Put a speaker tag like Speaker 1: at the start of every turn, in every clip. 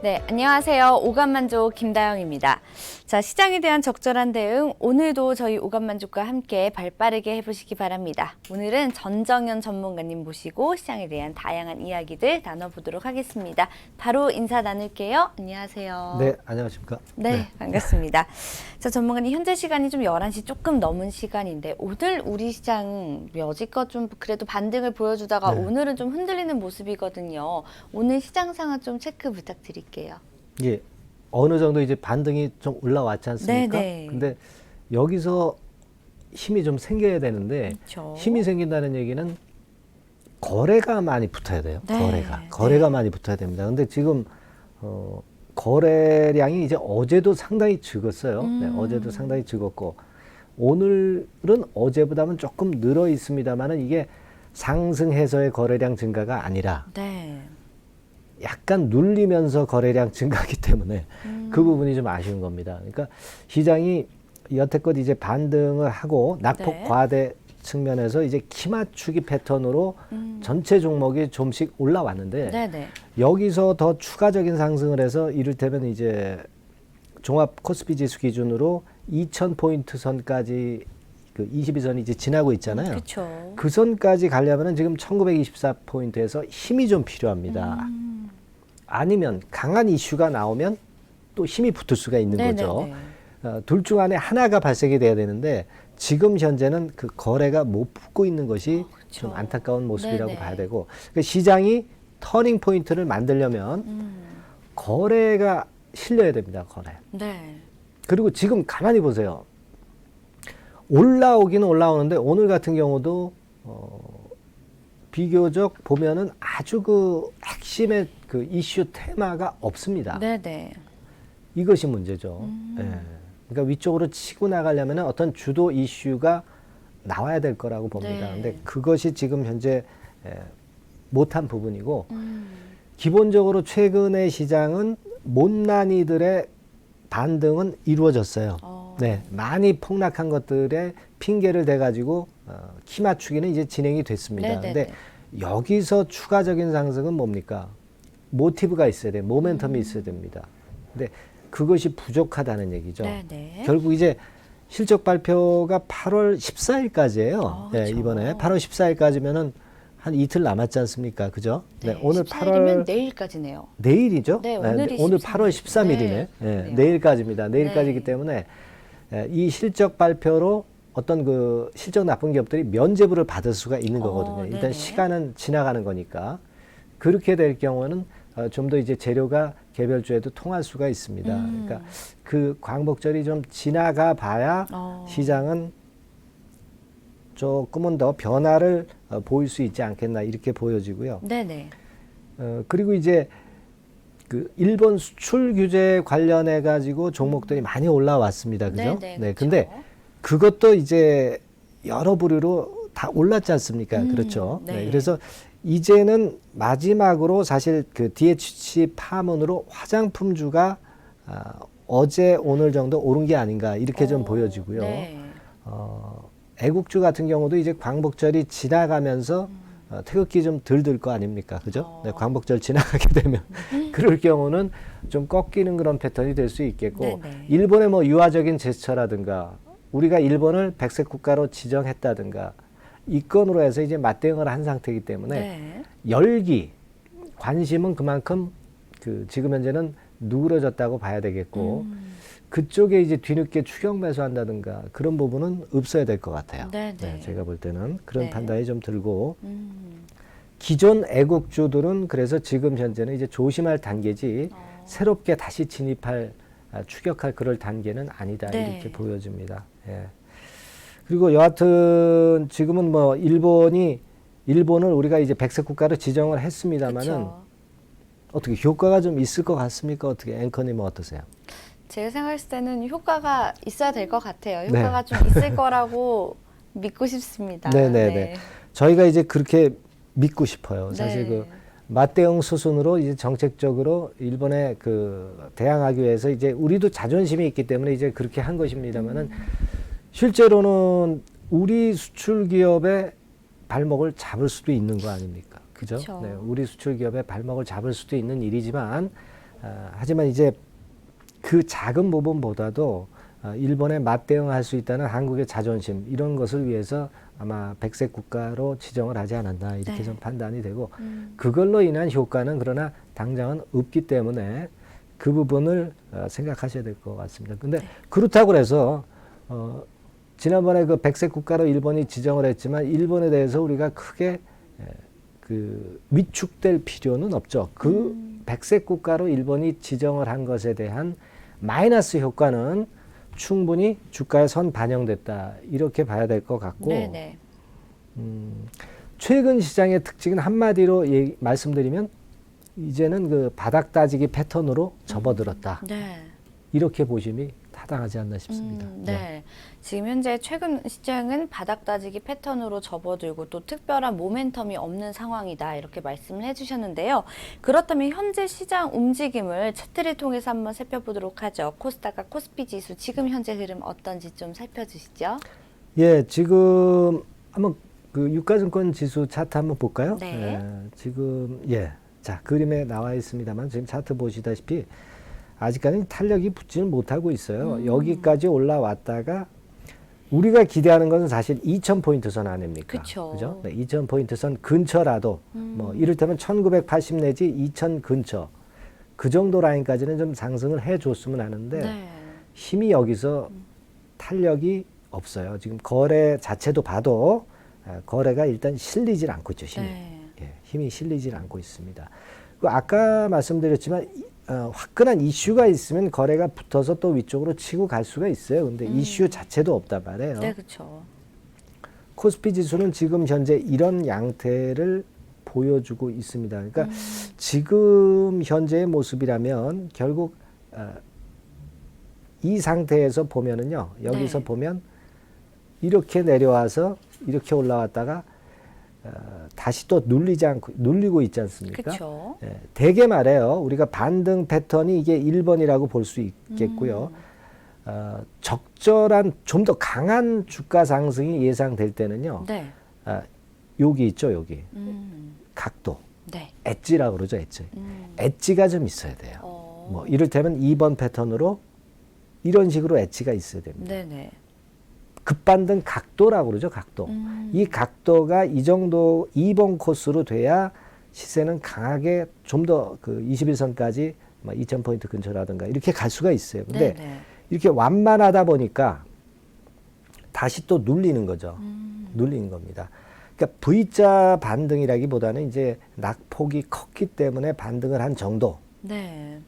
Speaker 1: 네, 안녕하세요. 오감만족 김다영입니다. 자, 시장에 대한 적절한 대응, 오늘도 저희 오감만족과 함께 발빠르게 해보시기 바랍니다. 오늘은 전정현 전문가님 모시고 시장에 대한 다양한 이야기들 나눠보도록 하겠습니다. 바로 인사 나눌게요. 안녕하세요.
Speaker 2: 네, 안녕하십니까?
Speaker 1: 네, 반갑습니다. 자, 전문가님, 현재 시간이 좀 11시 조금 넘은 시간인데 오늘 우리 시장 여지껏 좀 그래도 반등을 보여주다가
Speaker 2: 네.
Speaker 1: 오늘은 좀 흔들리는 모습이거든요. 오늘 시장 상황 좀 체크 부탁드릴게요.
Speaker 2: 예, 어느 정도 이제 반등이 좀 올라왔지 않습니까?
Speaker 1: 네네.
Speaker 2: 근데 여기서 힘이 좀 생겨야 되는데
Speaker 1: 그렇죠.
Speaker 2: 힘이 생긴다는 얘기는 거래가 많이 붙어야 돼요.
Speaker 1: 네.
Speaker 2: 거래가 많이 붙어야 됩니다. 근데 지금 거래량이 이제 어제도 상당히 적었어요. 네, 어제도 상당히 적었고 오늘은 어제보다는 조금 늘어 있습니다만은 이게 상승해서의 거래량 증가가 아니라
Speaker 1: 네.
Speaker 2: 약간 눌리면서 거래량 증가하기 때문에 그 부분이 좀 아쉬운 겁니다. 그러니까 시장이 여태껏 이제 반등을 하고 낙폭
Speaker 1: 네.
Speaker 2: 과대 측면에서 이제 키 맞추기 패턴으로 전체 종목이 좀씩 올라왔는데
Speaker 1: 네네.
Speaker 2: 여기서 더 추가적인 상승을 해서 이를테면 이제 종합 코스피 지수 기준으로 2000포인트 선까지 그 22선이 이제 지나고 있잖아요.
Speaker 1: 그렇죠.
Speaker 2: 그 선까지 가려면은 지금 1924포인트에서 힘이 좀 필요합니다. 아니면 강한 이슈가 나오면 또 힘이 붙을 수가 있는 거죠. 둘 중 안에 하나가 발생이 돼야 되는데 지금 현재는 그 거래가 못 붙고 있는 것이
Speaker 1: 그렇죠.
Speaker 2: 좀 안타까운 모습이라고
Speaker 1: 네네.
Speaker 2: 봐야 되고 그러니까 시장이 터닝 포인트를 만들려면 거래가 실려야 됩니다. 거래.
Speaker 1: 네.
Speaker 2: 그리고 지금 가만히 보세요. 올라오기는 올라오는데 오늘 같은 경우도 비교적 보면은 아주 그 핵심의 그 이슈 테마가 없습니다.
Speaker 1: 네네.
Speaker 2: 이것이 문제죠. 예. 그러니까 위쪽으로 치고 나가려면 어떤 주도 이슈가 나와야 될 거라고 봅니다.
Speaker 1: 네.
Speaker 2: 근데 그것이 지금 현재 못한 부분이고 기본적으로 최근의 시장은 못난이들의 반등은 이루어졌어요. 네, 많이 폭락한 것들에 핑계를 대가지고 키 맞추기는 이제 진행이 됐습니다.
Speaker 1: 네네네.
Speaker 2: 근데 여기서 추가적인 상승은 뭡니까? 모티브가 있어야 돼요. 모멘텀이 있어야 됩니다. 근데 그것이 부족하다는 얘기죠.
Speaker 1: 네네.
Speaker 2: 결국 이제 실적 발표가 8월 14일까지예요. 네,
Speaker 1: 그렇죠.
Speaker 2: 이번에 8월 14일까지면은 한 이틀 남았지 않습니까? 그죠? 네, 오늘
Speaker 1: 14일이면
Speaker 2: 8월
Speaker 1: 내일까지네요.
Speaker 2: 내일이죠?
Speaker 1: 네, 오늘이
Speaker 2: 오늘
Speaker 1: 13일.
Speaker 2: 8월 13일이네.
Speaker 1: 네,
Speaker 2: 네,
Speaker 1: 그러네요.
Speaker 2: 내일까지입니다. 내일까지이기
Speaker 1: 네.
Speaker 2: 때문에 이 실적 발표로 어떤 그 실적 나쁜 기업들이 면죄부를 받을 수가 있는 거거든요.
Speaker 1: 네네.
Speaker 2: 일단 시간은 지나가는 거니까 그렇게 될 경우는 좀 더 이제 재료가 개별주에도 통할 수가 있습니다. 그러니까 그 광복절이 좀 지나가 봐야 시장은 조금은 더 변화를 보일 수 있지 않겠나 이렇게 보여지고요.
Speaker 1: 네네.
Speaker 2: 그리고 이제 그 일본 수출 규제 관련해 가지고 종목들이 많이 올라왔습니다. 그죠?
Speaker 1: 네네,
Speaker 2: 네.
Speaker 1: 그렇죠.
Speaker 2: 근데 그것도 이제 여러 부류로 다 올랐지 않습니까? 그렇죠.
Speaker 1: 네.
Speaker 2: 네. 그래서 이제는 마지막으로 사실 그 DHC 파문으로 화장품주가 어제 오늘 정도 오른 게 아닌가 이렇게 좀 보여지고요.
Speaker 1: 네.
Speaker 2: 애국주 같은 경우도 이제 광복절이 지나가면서 태극기 좀 덜 들 거 아닙니까? 그죠? 네, 광복절 지나가게 되면 그럴 경우는 좀 꺾이는 그런 패턴이 될 수 있겠고
Speaker 1: 네네.
Speaker 2: 일본의 뭐 유화적인 제스처라든가 우리가 일본을 백색 국가로 지정했다든가 이 건으로 해서 이제 맞대응을 한 상태이기 때문에
Speaker 1: 네.
Speaker 2: 열기, 관심은 그만큼 그 지금 현재는 누그러졌다고 봐야 되겠고 그쪽에 이제 뒤늦게 추격 매수한다든가 그런 부분은 없어야 될 것 같아요.
Speaker 1: 네네.
Speaker 2: 네, 제가 볼 때는 그런
Speaker 1: 네.
Speaker 2: 판단이 좀 들고 기존 애국주들은 그래서 지금 현재는 이제 조심할 단계지 새롭게 다시 진입할 추격할 그럴 단계는 아니다
Speaker 1: 네.
Speaker 2: 이렇게 보여집니다. 예. 그리고 여하튼 지금은 뭐 일본을 우리가 이제 백색 국가로 지정을 했습니다만은
Speaker 1: 그쵸.
Speaker 2: 어떻게 효과가 좀 있을 것 같습니까? 어떻게 앵커님은 어떠세요?
Speaker 1: 제가 생각했을 때는 효과가 있어야 될 것 같아요.
Speaker 2: 네.
Speaker 1: 효과가 좀 있을 거라고 믿고 싶습니다.
Speaker 2: 네네네.
Speaker 1: 네.
Speaker 2: 저희가 이제 그렇게 믿고 싶어요. 사실
Speaker 1: 네.
Speaker 2: 그 맞대응 수순으로 이제 정책적으로 일본에 그 대항하기 위해서 이제 우리도 자존심이 있기 때문에 이제 그렇게 한 것입니다만은 실제로는 우리 수출 기업의 발목을 잡을 수도 있는 거 아닙니까? 그죠?
Speaker 1: 그쵸.
Speaker 2: 네, 우리 수출 기업의 발목을 잡을 수도 있는 일이지만 하지만 이제 그 작은 부분보다도 일본에 맞대응할 수 있다는 한국의 자존심 이런 것을 위해서 아마 백색 국가로 지정을 하지 않았나 이렇게
Speaker 1: 네.
Speaker 2: 좀 판단이 되고 그걸로 인한 효과는 그러나 당장은 없기 때문에 그 부분을 생각하셔야 될 것 같습니다. 근데 그렇다고 해서 지난번에 그 백색 국가로 일본이 지정을 했지만 일본에 대해서 우리가 크게 그 위축될 필요는 없죠. 그 백색 국가로 일본이 지정을 한 것에 대한 마이너스 효과는 충분히 주가에 선 반영됐다 이렇게 봐야 될 것 같고
Speaker 1: 네네.
Speaker 2: 최근 시장의 특징은 한마디로 말씀드리면 이제는 그 바닥 따지기 패턴으로 접어들었다
Speaker 1: 네.
Speaker 2: 이렇게 보심이 타당하지 않나 싶습니다.
Speaker 1: 네. 지금 현재 최근 시장은 바닥 따지기 패턴으로 접어들고 또 특별한 모멘텀이 없는 상황이다 이렇게 말씀을 해주셨는데요. 그렇다면 현재 시장 움직임을 차트를 통해서 한번 살펴보도록 하죠. 코스닥과 코스피 지수 지금 현재 흐름 어떤지 좀 살펴주시죠.
Speaker 2: 예, 지금 한번 그 유가증권 지수 차트 한번 볼까요?
Speaker 1: 네.
Speaker 2: 지금 자 그림에 나와 있습니다만 지금 차트 보시다시피 아직까지 탄력이 붙지는 못하고 있어요. 여기까지 올라왔다가 우리가 기대하는 것은 사실 2000포인트 선 아닙니까?
Speaker 1: 그쵸.
Speaker 2: 네, 2000포인트 선 근처라도 뭐 이를테면 1980 내지 2000 근처 그 정도 라인까지는 좀 상승을 해줬으면 하는데
Speaker 1: 네.
Speaker 2: 힘이 여기서 탄력이 없어요. 지금 거래 자체도 봐도 거래가 일단 실리질 않고 있죠. 힘이.
Speaker 1: 네.
Speaker 2: 힘이 실리질 않고 있습니다. 그 아까 말씀드렸지만 화끈한 이슈가 있으면 거래가 붙어서 또 위쪽으로 치고 갈 수가 있어요. 근데 이슈 자체도 없단 말이에요.
Speaker 1: 네, 그렇죠.
Speaker 2: 코스피 지수는 지금 현재 이런 양태를 보여주고 있습니다. 그러니까 지금 현재의 모습이라면 결국 이 상태에서 보면은요. 여기서
Speaker 1: 네.
Speaker 2: 보면 이렇게 내려와서 이렇게 올라왔다가 다시 또 눌리고 있지 않습니까?
Speaker 1: 그렇죠.
Speaker 2: 되게 말해요. 우리가 반등 패턴이 이게 1번이라고 볼 수 있겠고요. 적절한 좀 더 강한 주가 상승이 예상될 때는요.
Speaker 1: 네.
Speaker 2: 여기 있죠, 여기.
Speaker 1: 음.
Speaker 2: 각도.
Speaker 1: 네.
Speaker 2: 엣지라고 그러죠, 엣지. 엣지가 좀 있어야 돼요. 뭐 이를테면 2번 패턴으로 이런 식으로 엣지가 있어야 됩니다.
Speaker 1: 네네.
Speaker 2: 급반등 각도라고 그러죠, 각도. 이 각도가 이 정도 2번 코스로 돼야 시세는 강하게 좀 더 그 21선까지 2000포인트 근처라든가 이렇게 갈 수가 있어요. 근데
Speaker 1: 네네.
Speaker 2: 이렇게 완만하다 보니까 다시 또 눌리는 거죠. 눌리는 겁니다. 그러니까 V자 반등이라기보다는 이제 낙폭이 컸기 때문에 반등을 한 정도.
Speaker 1: 네.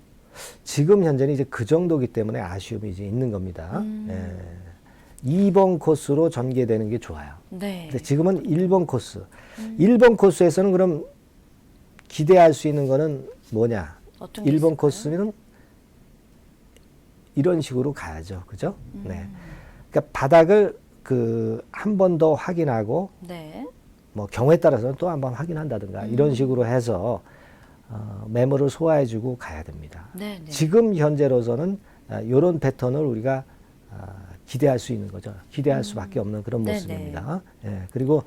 Speaker 2: 지금 현재는 이제 그 정도기 때문에 아쉬움이 이제 있는 겁니다. 2번 코스로 전개되는 게 좋아요.
Speaker 1: 네.
Speaker 2: 근데 지금은 1번 코스. 1번 코스에서는 그럼 기대할 수 있는 거는 뭐냐?
Speaker 1: 어떤 게
Speaker 2: 1번
Speaker 1: 있을까요?
Speaker 2: 코스는 이런 식으로 가야죠. 그죠? 네. 그러니까 바닥을 그 한 번 더 확인하고
Speaker 1: 네.
Speaker 2: 뭐 경우에 따라서는 또 한 번 확인한다든가 이런 식으로 해서 매물을 소화해주고 가야 됩니다.
Speaker 1: 네네.
Speaker 2: 지금 현재로서는 이런 패턴을 우리가 기대할 수 있는 거죠. 기대할 수밖에 없는 그런
Speaker 1: 네네.
Speaker 2: 모습입니다. 예, 그리고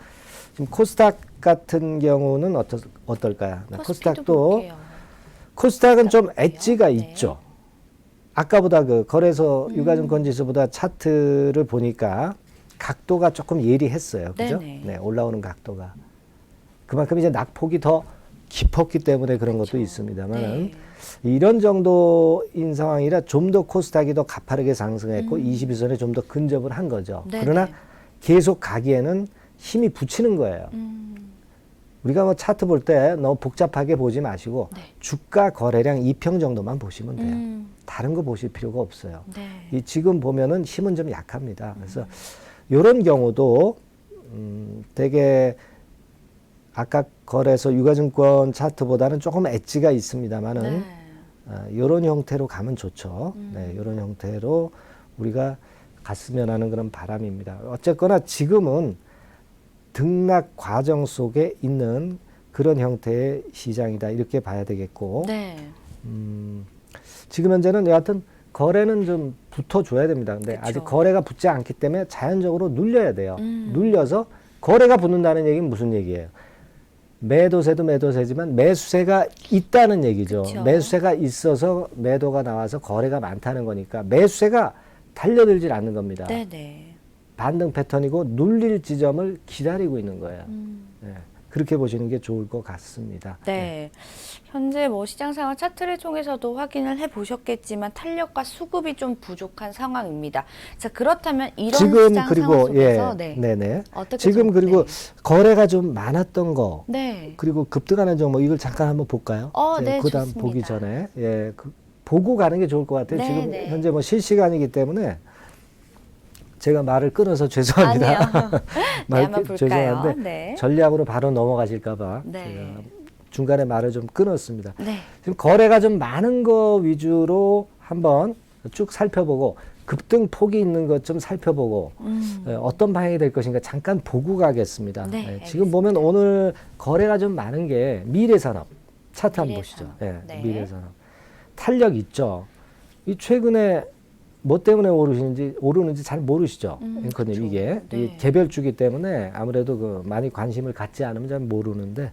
Speaker 2: 지금 코스닥 같은 경우는 어떨까요? 네,
Speaker 1: 코스피도
Speaker 2: 코스닥도
Speaker 1: 볼게요.
Speaker 2: 코스닥은 좀
Speaker 1: 볼게요.
Speaker 2: 엣지가
Speaker 1: 네.
Speaker 2: 있죠. 아까보다 그 거래소 유가증권 지수보다 차트를 보니까 각도가 조금 예리했어요. 그죠?
Speaker 1: 네네.
Speaker 2: 네, 올라오는 각도가. 그만큼 이제 낙폭이 더 깊었기 때문에 그런 것도 있습니다만
Speaker 1: 네.
Speaker 2: 이런 정도인 상황이라 좀 더 코스닥이 더 가파르게 상승했고 21선에 좀 더 근접을 한 거죠.
Speaker 1: 네네.
Speaker 2: 그러나 계속 가기에는 힘이 붙이는 거예요. 우리가 뭐 차트 볼 때 너무 복잡하게 보지 마시고
Speaker 1: 네.
Speaker 2: 주가 거래량 2평 정도만 보시면 돼요.
Speaker 1: 음.
Speaker 2: 다른 거 보실 필요가 없어요.
Speaker 1: 네.
Speaker 2: 이 지금 보면은 힘은 좀 약합니다. 그래서 이런 경우도 되게 아까 거래소 유가증권 차트보다는 조금 엣지가 있습니다만은
Speaker 1: 네.
Speaker 2: 이런 형태로 가면 좋죠. 네, 이런 형태로 우리가 갔으면 하는 그런 바람입니다. 어쨌거나 지금은 등락 과정 속에 있는 그런 형태의 시장이다 이렇게 봐야 되겠고
Speaker 1: 네.
Speaker 2: 지금 현재는 여하튼 거래는 좀 붙어줘야 됩니다. 근데
Speaker 1: 그쵸.
Speaker 2: 아직 거래가 붙지 않기 때문에 자연적으로 눌려야 돼요. 눌려서 거래가 붙는다는 얘기는 무슨 얘기예요? 매도세도 매도세지만 매수세가 있다는 얘기죠.
Speaker 1: 그쵸.
Speaker 2: 매수세가 있어서 매도가 나와서 거래가 많다는 거니까 매수세가 달려들질 않는 겁니다.
Speaker 1: 네네.
Speaker 2: 반등 패턴이고 눌릴 지점을 기다리고 있는 거예요. 네, 그렇게 보시는 게 좋을 것 같습니다.
Speaker 1: 네. 현재 뭐 시장 상황 차트를 통해서도 확인을 해 보셨겠지만 탄력과 수급이 좀 부족한 상황입니다. 자, 그렇다면 이런
Speaker 2: 지금
Speaker 1: 시장 상황
Speaker 2: 그리고
Speaker 1: 속에서
Speaker 2: 네네.
Speaker 1: 어떻게
Speaker 2: 지금
Speaker 1: 좀,
Speaker 2: 그리고 거래가 좀 많았던 거
Speaker 1: 네.
Speaker 2: 그리고 급등하는 종목 이걸 잠깐 한번 볼까요?
Speaker 1: 네,
Speaker 2: 그다음
Speaker 1: 좋습니다.
Speaker 2: 보기 전에 보고 가는 게 좋을 것 같아요.
Speaker 1: 네,
Speaker 2: 지금
Speaker 1: 네.
Speaker 2: 현재 뭐 실시간이기 때문에 제가 말을 끊어서 죄송합니다.
Speaker 1: 아니요. 네, 한번 볼까요?
Speaker 2: 죄송한데
Speaker 1: 네.
Speaker 2: 전략으로 바로 넘어가실까봐
Speaker 1: 네.
Speaker 2: 제가 중간에 말을 좀 끊었습니다.
Speaker 1: 네.
Speaker 2: 지금 거래가 좀 많은 거 위주로 한번 쭉 살펴보고 급등 폭이 있는 것 좀 살펴보고 어떤 방향이 될 것인가 잠깐 보고 가겠습니다.
Speaker 1: 네,
Speaker 2: 지금
Speaker 1: 알겠습니다.
Speaker 2: 보면 오늘 거래가 좀 많은 게 미래산업 차트 한번 보시죠.
Speaker 1: 미래산업. 네.
Speaker 2: 미래산업 탄력 있죠. 이 최근에 뭐 때문에 오르는지 잘 모르시죠, 앵커님.
Speaker 1: 그렇죠.
Speaker 2: 이게
Speaker 1: 네.
Speaker 2: 이 개별주기 때문에 아무래도 많이 관심을 갖지 않으면 잘 모르는데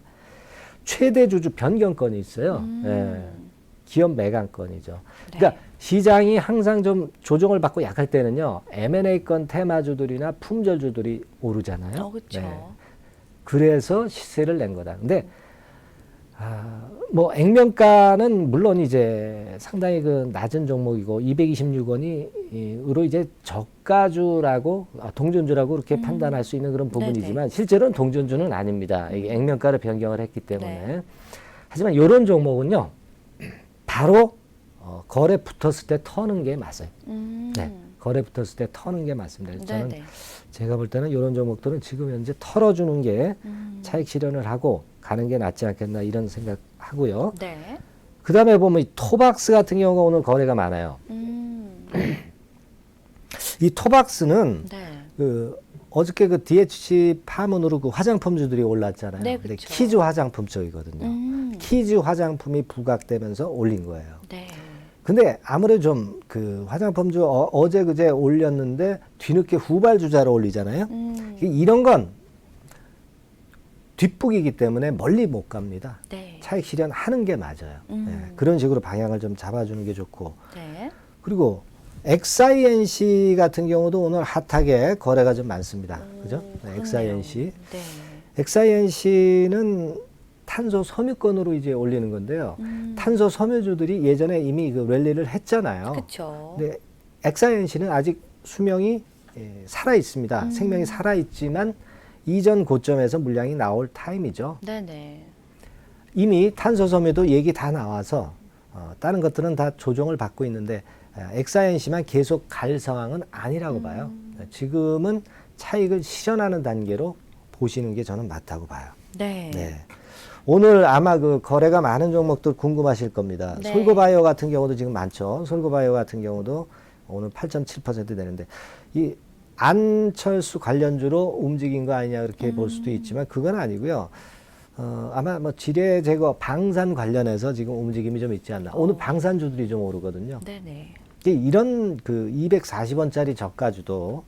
Speaker 2: 최대 주주 변경권이 있어요. 기업 매각권이죠. 그러니까
Speaker 1: 네.
Speaker 2: 시장이 항상 좀 조정을 받고 약할 때는요, M&A권 테마주들이나 품절주들이 오르잖아요.
Speaker 1: 그렇죠.
Speaker 2: 그래서 시세를 낸 거다. 근데 뭐 액면가는 물론 이제 상당히 낮은 종목이고 226원이로 이제 저가주라고 동전주라고 이렇게 판단할 수 있는 그런 부분이지만 실제로는 동전주는 아닙니다. 이게 액면가를 변경을 했기 때문에.
Speaker 1: 네.
Speaker 2: 하지만 이런 종목은요, 바로 거래 붙었을 때 터는 게 맞아요. 네, 거래 붙었을 때 터는 게 맞습니다. 그래서 저는 제가 볼 때는 이런 종목들은 지금 현재 털어주는 게 차익 실현을 하고 가는 게 낫지 않겠나 이런 생각하고요.
Speaker 1: 네.
Speaker 2: 그 다음에 보면 이 토박스 같은 경우가 오늘 거래가 많아요. 이 토박스는
Speaker 1: 네.
Speaker 2: 어저께 DHC 파문으로 화장품주들이 올랐잖아요.
Speaker 1: 네,
Speaker 2: 근데
Speaker 1: 그쵸.
Speaker 2: 키즈 화장품 쪽이거든요. 키즈 화장품이 부각되면서 올린 거예요.
Speaker 1: 네.
Speaker 2: 근데 아무래도 좀 화장품주 어제 그제 올렸는데 뒤늦게 후발주자로 올리잖아요. 이런 건 뒷북이기 때문에 멀리 못 갑니다.
Speaker 1: 네.
Speaker 2: 차익 실현하는 게 맞아요. 그런 식으로 방향을 좀 잡아주는 게 좋고.
Speaker 1: 네.
Speaker 2: 그리고 XINC 같은 경우도 오늘 핫하게 거래가 좀 많습니다. 그죠? XINC.
Speaker 1: 네.
Speaker 2: XINC는 탄소 섬유권으로 이제 올리는 건데요. 탄소 섬유주들이 예전에 이미 랠리를 했잖아요.
Speaker 1: 그렇죠.
Speaker 2: 근데 XINC는 아직 수명이 살아 있습니다. 생명이 살아 있지만 이전 고점에서 물량이 나올 타임이죠.
Speaker 1: 네네.
Speaker 2: 이미 탄소 섬유도 얘기 다 나와서 다른 것들은 다 조정을 받고 있는데 XINC만 계속 갈 상황은 아니라고 봐요. 지금은 차익을 실현하는 단계로 보시는 게 저는 맞다고 봐요.
Speaker 1: 네.
Speaker 2: 네. 오늘 아마 거래가 많은 종목들 궁금하실 겁니다.
Speaker 1: 네.
Speaker 2: 솔고바이오 같은 경우도 지금 많죠. 솔고바이오 같은 경우도 오늘 8.7% 되는데 이 안철수 관련주로 움직인 거 아니냐 그렇게 볼 수도 있지만 그건 아니고요. 아마 뭐 지뢰 제거 방산 관련해서 지금 움직임이 좀 있지 않나. 오늘 방산주들이 좀 오르거든요.
Speaker 1: 네네.
Speaker 2: 이런 240원짜리 저가주도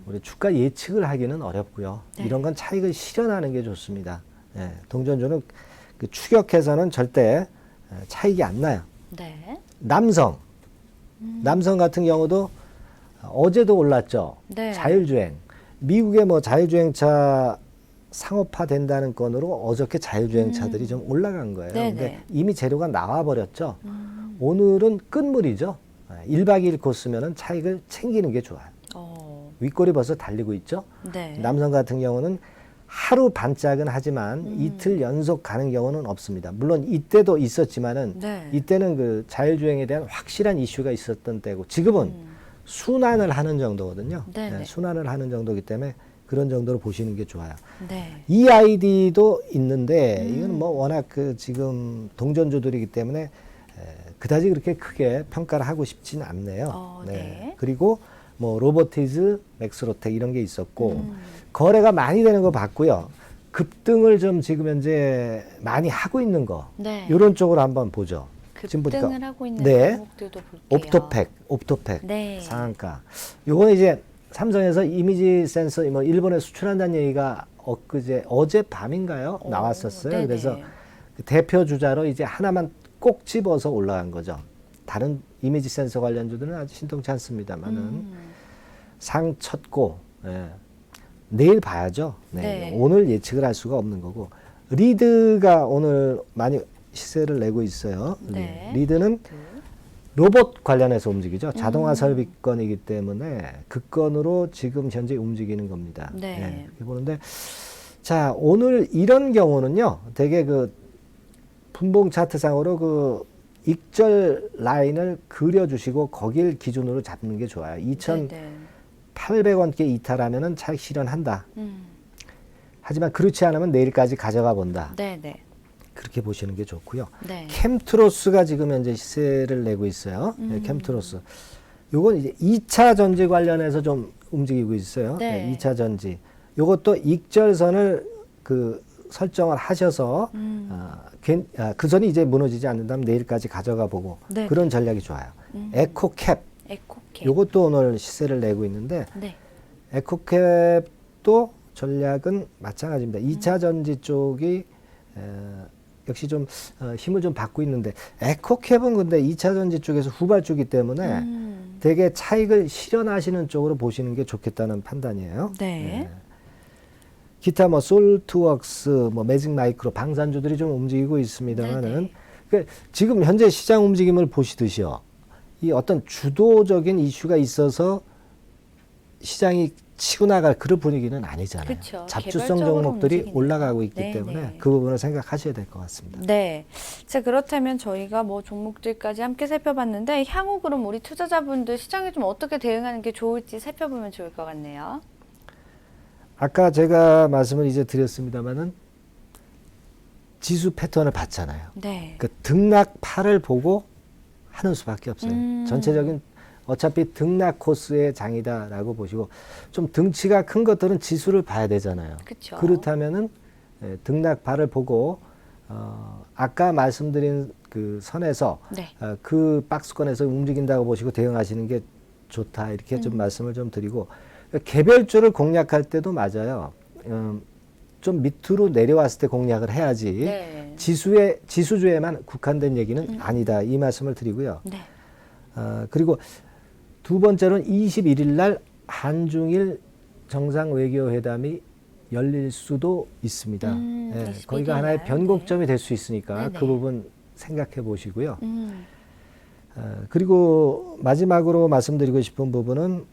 Speaker 2: 우리 주가 예측을 하기는 어렵고요.
Speaker 1: 네.
Speaker 2: 이런 건 차익을 실현하는 게 좋습니다. 예, 동전주는 추격해서는 절대 차익이 안 나요.
Speaker 1: 네.
Speaker 2: 남성 같은 경우도 어제도 올랐죠.
Speaker 1: 네.
Speaker 2: 자율주행. 미국의 뭐 자율주행차 상업화 된다는 건으로 어저께 자율주행차들이 좀 올라간 거예요.
Speaker 1: 네네.
Speaker 2: 근데 이미 재료가 나와 버렸죠. 오늘은 끝물이죠. 1박 2일 코스면은 차익을 챙기는 게 좋아요. 윗골이 벌써 달리고 있죠.
Speaker 1: 네.
Speaker 2: 남성 같은 경우는 하루 반짝은 하지만 이틀 연속 가는 경우는 없습니다. 물론 이때도 있었지만은
Speaker 1: 네.
Speaker 2: 이때는 자율주행에 대한 확실한 이슈가 있었던 때고 지금은 순환을 하는 정도거든요.
Speaker 1: 네네.
Speaker 2: 순환을 하는 정도이기 때문에 그런 정도로 보시는 게 좋아요.
Speaker 1: 네.
Speaker 2: EID도 있는데 이건 뭐 워낙 지금 동전주들이기 때문에 그다지 그렇게 크게 평가를 하고 싶지는 않네요.
Speaker 1: 네.
Speaker 2: 그리고 뭐 로보티즈, 맥스로텍 이런 게 있었고 거래가 많이 되는 거 봤고요. 급등을 좀 지금 현재 많이 하고 있는 거
Speaker 1: 네.
Speaker 2: 이런 쪽으로 한번 보죠. 지금 보니까
Speaker 1: 급등을 하고 있는
Speaker 2: 네.
Speaker 1: 종목들도 볼게요.
Speaker 2: 옵토팩
Speaker 1: 네.
Speaker 2: 상한가. 요거는 이제 삼성에서 이미지 센서 뭐 일본에 수출한다는 얘기가 어젯밤인가요? 나왔었어요.
Speaker 1: 네네.
Speaker 2: 그래서 그 대표 주자로 이제 하나만 꼭 집어서 올라간 거죠. 다른 이미지 센서 관련주들은 아주 신통치 않습니다만은 상 쳤고, 예. 내일 봐야죠. 네.
Speaker 1: 네.
Speaker 2: 오늘 예측을 할 수가 없는 거고, 리드가 오늘 많이 시세를 내고 있어요.
Speaker 1: 네.
Speaker 2: 리드는 로봇 관련해서 움직이죠. 자동화 설비권이기 때문에 그 건으로 지금 현재 움직이는 겁니다.
Speaker 1: 네.
Speaker 2: 예, 이렇게 보는데, 자, 오늘 이런 경우는요, 되게 그 분봉 차트상으로 그 익절 라인을 그려주시고 거길 기준으로 잡는 게 좋아요. 2,800원께 이탈하면은 차익 실현한다. 하지만 그렇지 않으면 내일까지 가져가 본다.
Speaker 1: 네네.
Speaker 2: 그렇게 보시는 게 좋고요.
Speaker 1: 네.
Speaker 2: 캠트로스가 지금 현재 시세를 내고 있어요. 네, 캠트로스. 요건 이제 2차 전지 관련해서 좀 움직이고 있어요.
Speaker 1: 네.
Speaker 2: 네, 2차 전지. 요것도 익절선을 그 설정을 하셔서 그 선이 이제 무너지지 않는다면 내일까지 가져가 보고
Speaker 1: 네.
Speaker 2: 그런 전략이 좋아요. 에코캡.
Speaker 1: 에코캡.
Speaker 2: 요것도 오늘 시세를 내고 있는데
Speaker 1: 네.
Speaker 2: 에코캡도 전략은 마찬가지입니다. 2차 전지 쪽이 역시 좀 힘을 좀 받고 있는데 에코캡은 근데 2차 전지 쪽에서 후발주기 때문에 되게 차익을 실현하시는 쪽으로 보시는 게 좋겠다는 판단이에요.
Speaker 1: 네.
Speaker 2: 기타 뭐 솔트웍스, 뭐 매직 마이크로 방산주들이 좀 움직이고 있습니다만은 그러니까 지금 현재 시장 움직임을 보시듯이요. 이 어떤 주도적인 이슈가 있어서 시장이 치고 나갈 그런 분위기는 아니잖아요.
Speaker 1: 그쵸.
Speaker 2: 잡주성
Speaker 1: 개별적으로
Speaker 2: 종목들이
Speaker 1: 움직이니까.
Speaker 2: 올라가고 있기
Speaker 1: 네네.
Speaker 2: 때문에 그 부분을 생각하셔야 될 것 같습니다.
Speaker 1: 네. 자, 그렇다면 저희가 뭐 종목들까지 함께 살펴봤는데 향후 그럼 우리 투자자분들 시장에 좀 어떻게 대응하는 게 좋을지 살펴보면 좋을 것 같네요.
Speaker 2: 아까 제가 말씀을 이제 드렸습니다마는 지수 패턴을 봤잖아요.
Speaker 1: 네.
Speaker 2: 그 등락파를 보고 하는 수밖에 없어요. 전체적인 어차피 등락 코스의 장이다라고 보시고 좀 등치가 큰 것들은 지수를 봐야 되잖아요.
Speaker 1: 그쵸.
Speaker 2: 그렇다면은 등락파를 보고 아까 말씀드린 그 선에서
Speaker 1: 네.
Speaker 2: 그 박스권에서 움직인다고 보시고 대응하시는 게 좋다 이렇게 좀 말씀을 좀 드리고 개별주를 공략할 때도 맞아요. 좀 밑으로 내려왔을 때 공략을 해야지
Speaker 1: 네.
Speaker 2: 지수주에만 국한된 얘기는 아니다 이 말씀을 드리고요.
Speaker 1: 네.
Speaker 2: 그리고 두 번째로는 21일 날 한중일 정상외교회담이 열릴 수도 있습니다. 예,
Speaker 1: 21일
Speaker 2: 거기가 하나의
Speaker 1: 날.
Speaker 2: 변곡점이 될 수 있으니까
Speaker 1: 네네.
Speaker 2: 그 부분 생각해 보시고요. 그리고 마지막으로 말씀드리고 싶은 부분은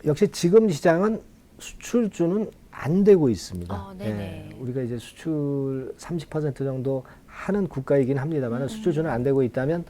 Speaker 2: 역시 지금 시장은 수출주는 안 되고 있습니다.
Speaker 1: 네네.
Speaker 2: 우리가 이제 수출 30% 정도 하는 국가이긴 합니다만 수출주는 안 되고 있다면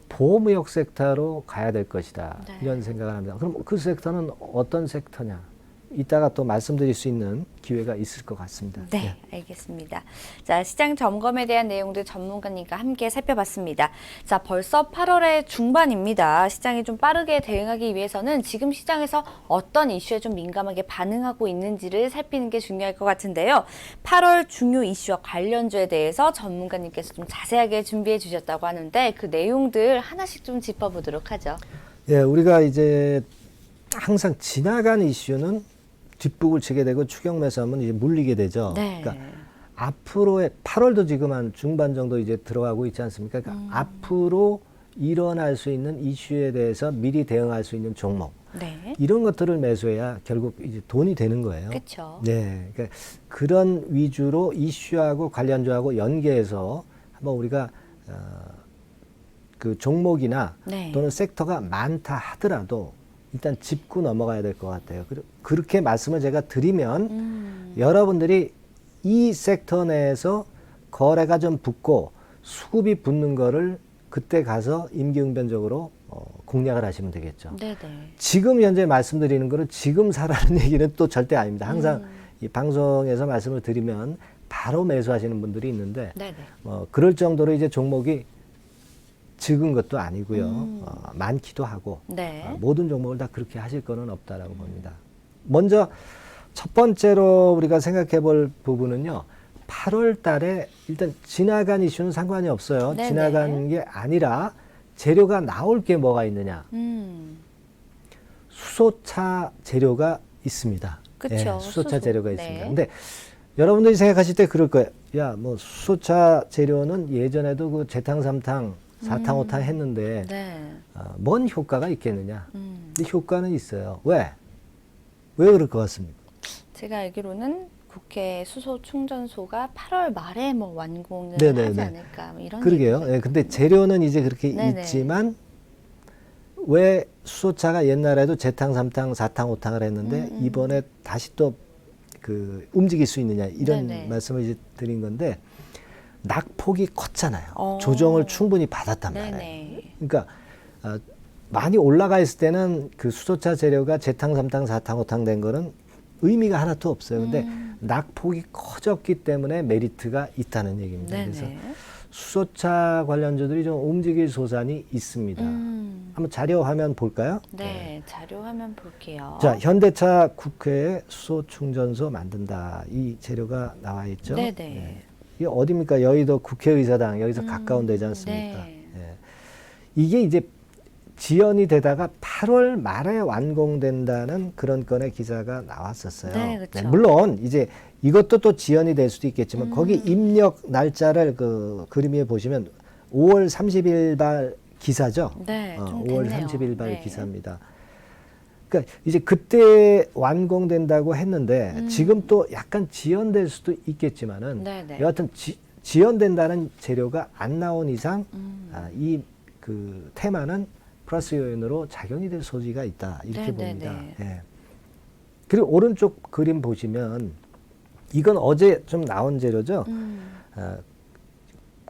Speaker 2: 보호무역 섹터로 가야 될 것이다.
Speaker 1: 네.
Speaker 2: 이런 생각을 합니다. 그럼 그 섹터는 어떤 섹터냐? 이따가 또 말씀드릴 수 있는 기회가 있을 것 같습니다.
Speaker 1: 네, 알겠습니다. 자, 시장 점검에 대한 내용들 전문가님과 함께 살펴봤습니다. 자, 벌써 8월의 중반입니다. 시장이 좀 빠르게 대응하기 위해서는 지금 시장에서 어떤 이슈에 좀 민감하게 반응하고 있는지를 살피는 게 중요할 것 같은데요. 8월 중요 이슈와 관련주에 대해서 전문가님께서 좀 자세하게 준비해 주셨다고 하는데 그 내용들 하나씩 좀 짚어보도록 하죠.
Speaker 2: 예, 우리가 이제 항상 지나간 이슈는 뒷북을 치게 되고 추격 매수하면 이제 물리게 되죠.
Speaker 1: 네.
Speaker 2: 그러니까 앞으로의 8월도 지금 한 중반 정도 이제 들어가고 있지 않습니까? 그러니까 앞으로 일어날 수 있는 이슈에 대해서 미리 대응할 수 있는 종목.
Speaker 1: 네.
Speaker 2: 이런 것들을 매수해야 결국 이제 돈이 되는 거예요.
Speaker 1: 그렇죠.
Speaker 2: 네. 그러니까 그런 위주로 이슈하고 관련주하고 연계해서 한번 우리가 그 종목이나
Speaker 1: 네.
Speaker 2: 또는 섹터가 많다 하더라도 일단 짚고 넘어가야 될 것 같아요. 그렇게 말씀을 제가 드리면 여러분들이 이 섹터 내에서 거래가 좀 붙고 수급이 붙는 거를 그때 가서 임기응변적으로 공략을 하시면 되겠죠.
Speaker 1: 네네.
Speaker 2: 지금 현재 말씀드리는 거는 지금 사라는 얘기는 또 절대 아닙니다. 항상 이 방송에서 말씀을 드리면 바로 매수하시는 분들이 있는데
Speaker 1: 네네.
Speaker 2: 그럴 정도로 이제 종목이 적은 것도 아니고요. 많기도 하고
Speaker 1: 네.
Speaker 2: 모든 종목을 다 그렇게 하실 거는 없다라고 봅니다. 먼저 첫 번째로 우리가 생각해 볼 부분은요. 8월 달에 일단 지나간 이슈는 상관이 없어요.
Speaker 1: 네네.
Speaker 2: 지나간 게 아니라 재료가 나올 게 뭐가 있느냐. 수소차 재료가 있습니다.
Speaker 1: 그쵸,
Speaker 2: 예, 수소차
Speaker 1: 수소.
Speaker 2: 재료가
Speaker 1: 네.
Speaker 2: 있습니다. 근데 여러분들이 생각하실 때 그럴 거예요. 야, 뭐 수소차 재료는 예전에도 그 재탕, 삼탕, 사탕, 오탕 했는데
Speaker 1: 네.
Speaker 2: 뭔 효과가 있겠느냐? 근데 효과는 있어요. 왜? 왜 그럴 것 같습니까?
Speaker 1: 제가 알기로는 국회 수소 충전소가 8월 말에 뭐 완공을
Speaker 2: 네네네.
Speaker 1: 하지 않을까 뭐 이런
Speaker 2: 그러게요.
Speaker 1: 얘기가
Speaker 2: 예, 근데 재료는 이제 그렇게
Speaker 1: 네네.
Speaker 2: 있지만 왜 수소차가 옛날에도 재탕, 삼탕, 사탕, 오탕을 했는데 이번에 다시 또 그 움직일 수 있느냐 이런
Speaker 1: 네네.
Speaker 2: 말씀을 이제 드린 건데 낙폭이 컸잖아요.
Speaker 1: 어.
Speaker 2: 조정을 충분히 받았단 말이에요.
Speaker 1: 네네.
Speaker 2: 그러니까 많이 올라가 있을 때는 그 수소차 재료가 재탕, 삼탕, 사탕, 오탕 된 거는 의미가 하나도 없어요. 근데 낙폭이 커졌기 때문에 메리트가 있다는 얘기입니다.
Speaker 1: 네네.
Speaker 2: 그래서 수소차 관련주들이 좀 움직일 소산이 있습니다. 한번 자료 화면 볼까요?
Speaker 1: 네, 자료 화면 볼게요.
Speaker 2: 자, 현대차 국회에 수소 충전소 만든다. 이 재료가 나와 있죠.
Speaker 1: 네네.
Speaker 2: 네. 이게 어디입니까? 여의도 국회의사당 여기서 가까운 데지 않습니까?
Speaker 1: 네.
Speaker 2: 예. 이게 이제 지연이 되다가 8월 말에 완공된다는 그런 건의 기사가 나왔었어요.
Speaker 1: 네, 그렇죠.
Speaker 2: 물론 이제 이것도 또 지연이 될 수도 있겠지만 거기 입력 날짜를 그 그림 위에 보시면 5월 30일 발 기사죠.
Speaker 1: 네, 좀
Speaker 2: 5월
Speaker 1: 됐네요.
Speaker 2: 30일 발
Speaker 1: 네.
Speaker 2: 기사입니다. 그러니까 이제 그때 완공된다고 했는데 지금 또 약간 지연될 수도 있겠지만은
Speaker 1: 네네.
Speaker 2: 여하튼 지연된다는 재료가 안 나온 이상 이 그 테마는 플러스 요인으로 작용이 될 소지가 있다 이렇게
Speaker 1: 네네네.
Speaker 2: 봅니다. 예. 그리고 오른쪽 그림 보시면 이건 어제 좀 나온 재료죠.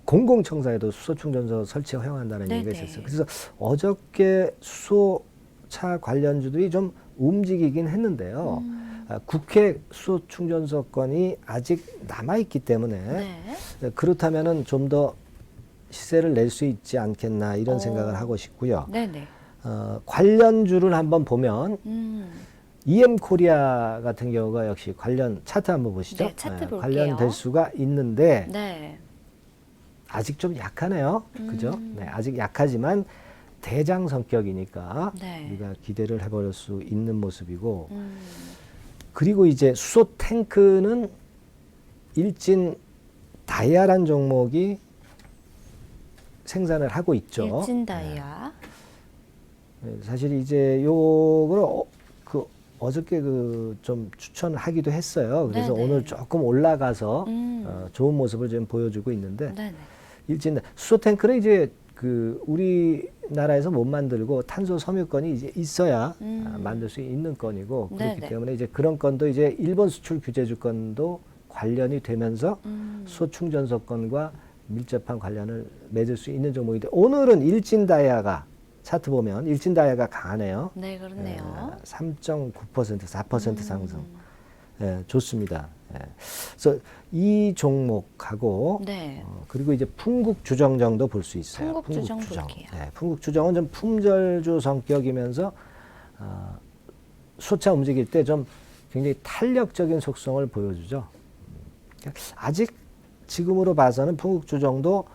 Speaker 2: 공공청사에도 수소충전소 설치 허용한다는
Speaker 1: 네네.
Speaker 2: 얘기가 있었어요. 그래서 어저께 수소차 관련주들이 좀 움직이긴 했는데요. 국회 수소충전소 건이 아직 남아있기 때문에
Speaker 1: 네.
Speaker 2: 그렇다면은 좀 더 시세를 낼 수 있지 않겠나 이런 생각을 하고 싶고요.
Speaker 1: 네네.
Speaker 2: 관련주를 한번 보면
Speaker 1: 음.
Speaker 2: EM 코리아 같은 경우가 역시 관련 차트 한번 보시죠.
Speaker 1: 네, 차트 볼게요.
Speaker 2: 관련될 수가 있는데
Speaker 1: 네.
Speaker 2: 아직 좀 약하네요. 그죠? 네, 아직 약하지만 대장 성격이니까
Speaker 1: 네.
Speaker 2: 우리가 기대를 해볼 수 있는 모습이고 그리고 이제 수소 탱크는 일진 다이아란 종목이 생산을 하고 있죠.
Speaker 1: 일진다이아.
Speaker 2: 네, 사실 이제 요거를 어저께 그 좀 추천하기도 했어요. 그래서
Speaker 1: 네네.
Speaker 2: 오늘 조금 올라가서 좋은 모습을 좀 보여주고 있는데
Speaker 1: 네네.
Speaker 2: 일진 수소 탱크를 이제 그 우리나라에서 못 만들고 탄소 섬유권이 이제 있어야 만들 수 있는 건이고 그렇기
Speaker 1: 네네.
Speaker 2: 때문에 이제 그런 건도 이제 일본 수출 규제 주권도 관련이 되면서 수소 충전소 건과 밀접한 관련을 맺을 수 있는 종목인데 오늘은 일진 다이아가 차트 보면 일진 다이아가 강하네요.
Speaker 1: 네, 그렇네요.
Speaker 2: 3.9% 4% 상승. 예, 좋습니다. 예. 그래서 이 종목하고
Speaker 1: 네.
Speaker 2: 그리고 이제 풍국주정정도 볼 수 있어요.
Speaker 1: 풍국주정 볼게요.
Speaker 2: 예, 풍국주정은 좀 품절주 성격이면서 수차 움직일 때 좀 굉장히 탄력적인 속성을 보여주죠. 아직 지금으로 봐서는 풍국주정도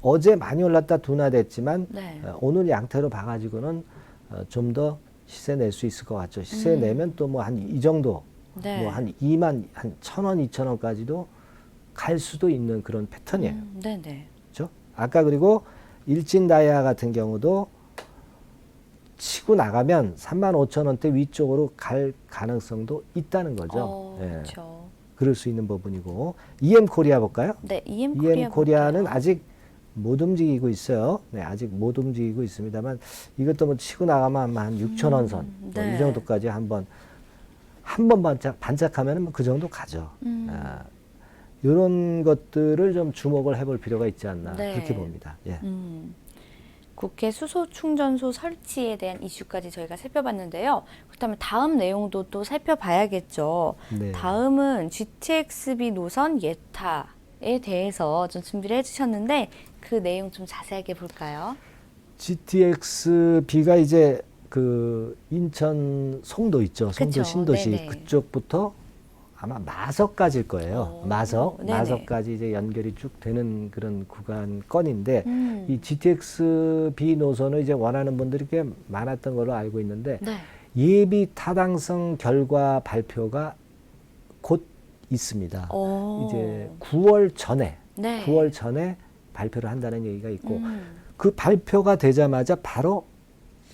Speaker 2: 어제 많이 올랐다 둔화됐지만
Speaker 1: 네.
Speaker 2: 오늘 양태로 봐가지고는 좀 더 시세 낼 수 있을 것 같죠. 시세 내면 또 뭐 한 이 정도,
Speaker 1: 네.
Speaker 2: 뭐 한 2만, 한 1,000원, 2,000원까지도 갈 수도 있는 그런 패턴이에요.
Speaker 1: 네네.
Speaker 2: 그렇죠? 아까 그리고 일진 다이아 같은 경우도 치고 나가면 35,000원대 위쪽으로 갈 가능성도 있다는 거죠. 예.
Speaker 1: 그렇죠.
Speaker 2: 그럴 수 있는 부분이고 EM 코리아 볼까요?
Speaker 1: 네, EM 코리아
Speaker 2: EM 코리아는
Speaker 1: 볼게요.
Speaker 2: 아직 못 움직이고 있어요. 네, 아직 못 움직이고 있습니다만 이것도 뭐 치고 나가면 아마 한 6,000원 선,
Speaker 1: 네.
Speaker 2: 이 정도까지 한번 반짝하면 그 정도 가죠. 이런 것들을 좀 주목을 해볼 필요가 있지 않나
Speaker 1: 네.
Speaker 2: 그렇게 봅니다. 예.
Speaker 1: 국회 수소 충전소 설치에 대한 이슈까지 저희가 살펴봤는데요. 그렇다면 다음 내용도 또 살펴봐야겠죠.
Speaker 2: 네.
Speaker 1: 다음은 GTX-B 노선 예타에 대해서 좀 준비를 해주셨는데 그 내용 좀 자세하게 볼까요?
Speaker 2: GTX-B가 이제 그 인천 송도 있죠. 송도
Speaker 1: 그쵸.
Speaker 2: 신도시
Speaker 1: 네네.
Speaker 2: 그쪽부터 아마 마석까지일 거예요.
Speaker 1: 오,
Speaker 2: 마석,
Speaker 1: 네네.
Speaker 2: 마석까지 이제 연결이 쭉 되는 그런 구간건인데 이
Speaker 1: 음.
Speaker 2: GTX-B 노선을 이제 원하는 분들이 꽤 많았던 걸로 알고 있는데
Speaker 1: 네.
Speaker 2: 예비 타당성 결과 발표가 곧 있습니다. 이제 9월 전에
Speaker 1: 네.
Speaker 2: 9월 전에 발표를 한다는 얘기가 있고 그 발표가 되자마자 바로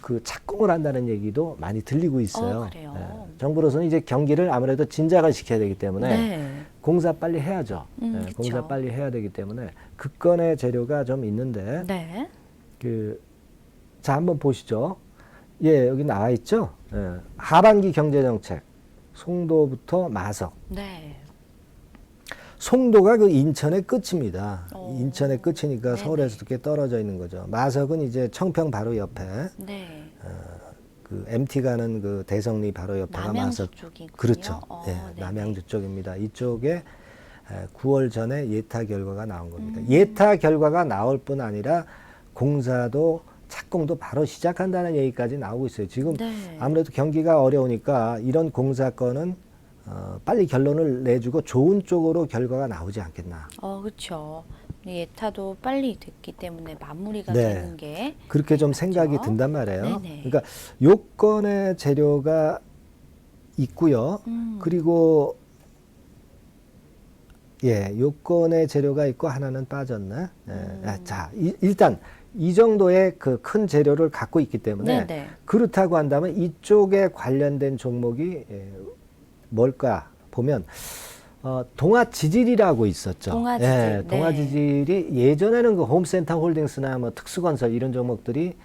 Speaker 2: 그 착공을 한다는 얘기도 많이 들리고 있어요.
Speaker 1: 그래요?
Speaker 2: 예, 정부로서는 이제 경기를 아무래도 진작을 시켜야 되기 때문에
Speaker 1: 네.
Speaker 2: 공사 빨리 해야죠. 예,
Speaker 1: 그쵸.
Speaker 2: 공사 빨리 해야 되기 때문에 그 건의 재료가 좀 있는데
Speaker 1: 네.
Speaker 2: 자 한번 보시죠. 예, 여기 나와 있죠. 예, 하반기 경제정책 송도부터 마석.
Speaker 1: 네.
Speaker 2: 송도가 그 인천의 끝입니다.
Speaker 1: 오.
Speaker 2: 인천의 끝이니까
Speaker 1: 네네.
Speaker 2: 서울에서도 꽤 떨어져 있는 거죠. 마석은 이제 청평 바로 옆에
Speaker 1: 네.
Speaker 2: 그 MT 가는 그 대성리 바로 옆에가
Speaker 1: 남양주
Speaker 2: 마석.
Speaker 1: 쪽이군요.
Speaker 2: 그렇죠. 예,
Speaker 1: 네네.
Speaker 2: 남양주 쪽입니다. 이쪽에 9월 전에 예타 결과가 나온 겁니다. 예타 결과가 나올 뿐 아니라 공사도 착공도 바로 시작한다는 얘기까지 나오고 있어요. 지금
Speaker 1: 네.
Speaker 2: 아무래도 경기가 어려우니까 이런 공사 건은 빨리 결론을 내주고 좋은 쪽으로 결과가 나오지 않겠나.
Speaker 1: 그렇죠. 예타도 빨리 됐기 때문에 마무리가
Speaker 2: 네.
Speaker 1: 되는 게
Speaker 2: 그렇게 좀 생각이
Speaker 1: 맞죠?
Speaker 2: 든단 말이에요.
Speaker 1: 네네.
Speaker 2: 그러니까 요건의 재료가 있고요. 그리고 요건의 재료가 있고 하나는 빠졌나? 자, 일단 이 정도의 그 큰 재료를 갖고 있기 때문에
Speaker 1: 네네.
Speaker 2: 그렇다고 한다면 이쪽에 관련된 종목이 뭘까 보면 동아지질이라고 있었죠.
Speaker 1: 동아지질, 네.
Speaker 2: 동아지질이 예전에는 그 홈센터 홀딩스나 뭐 특수건설 이런 종목들이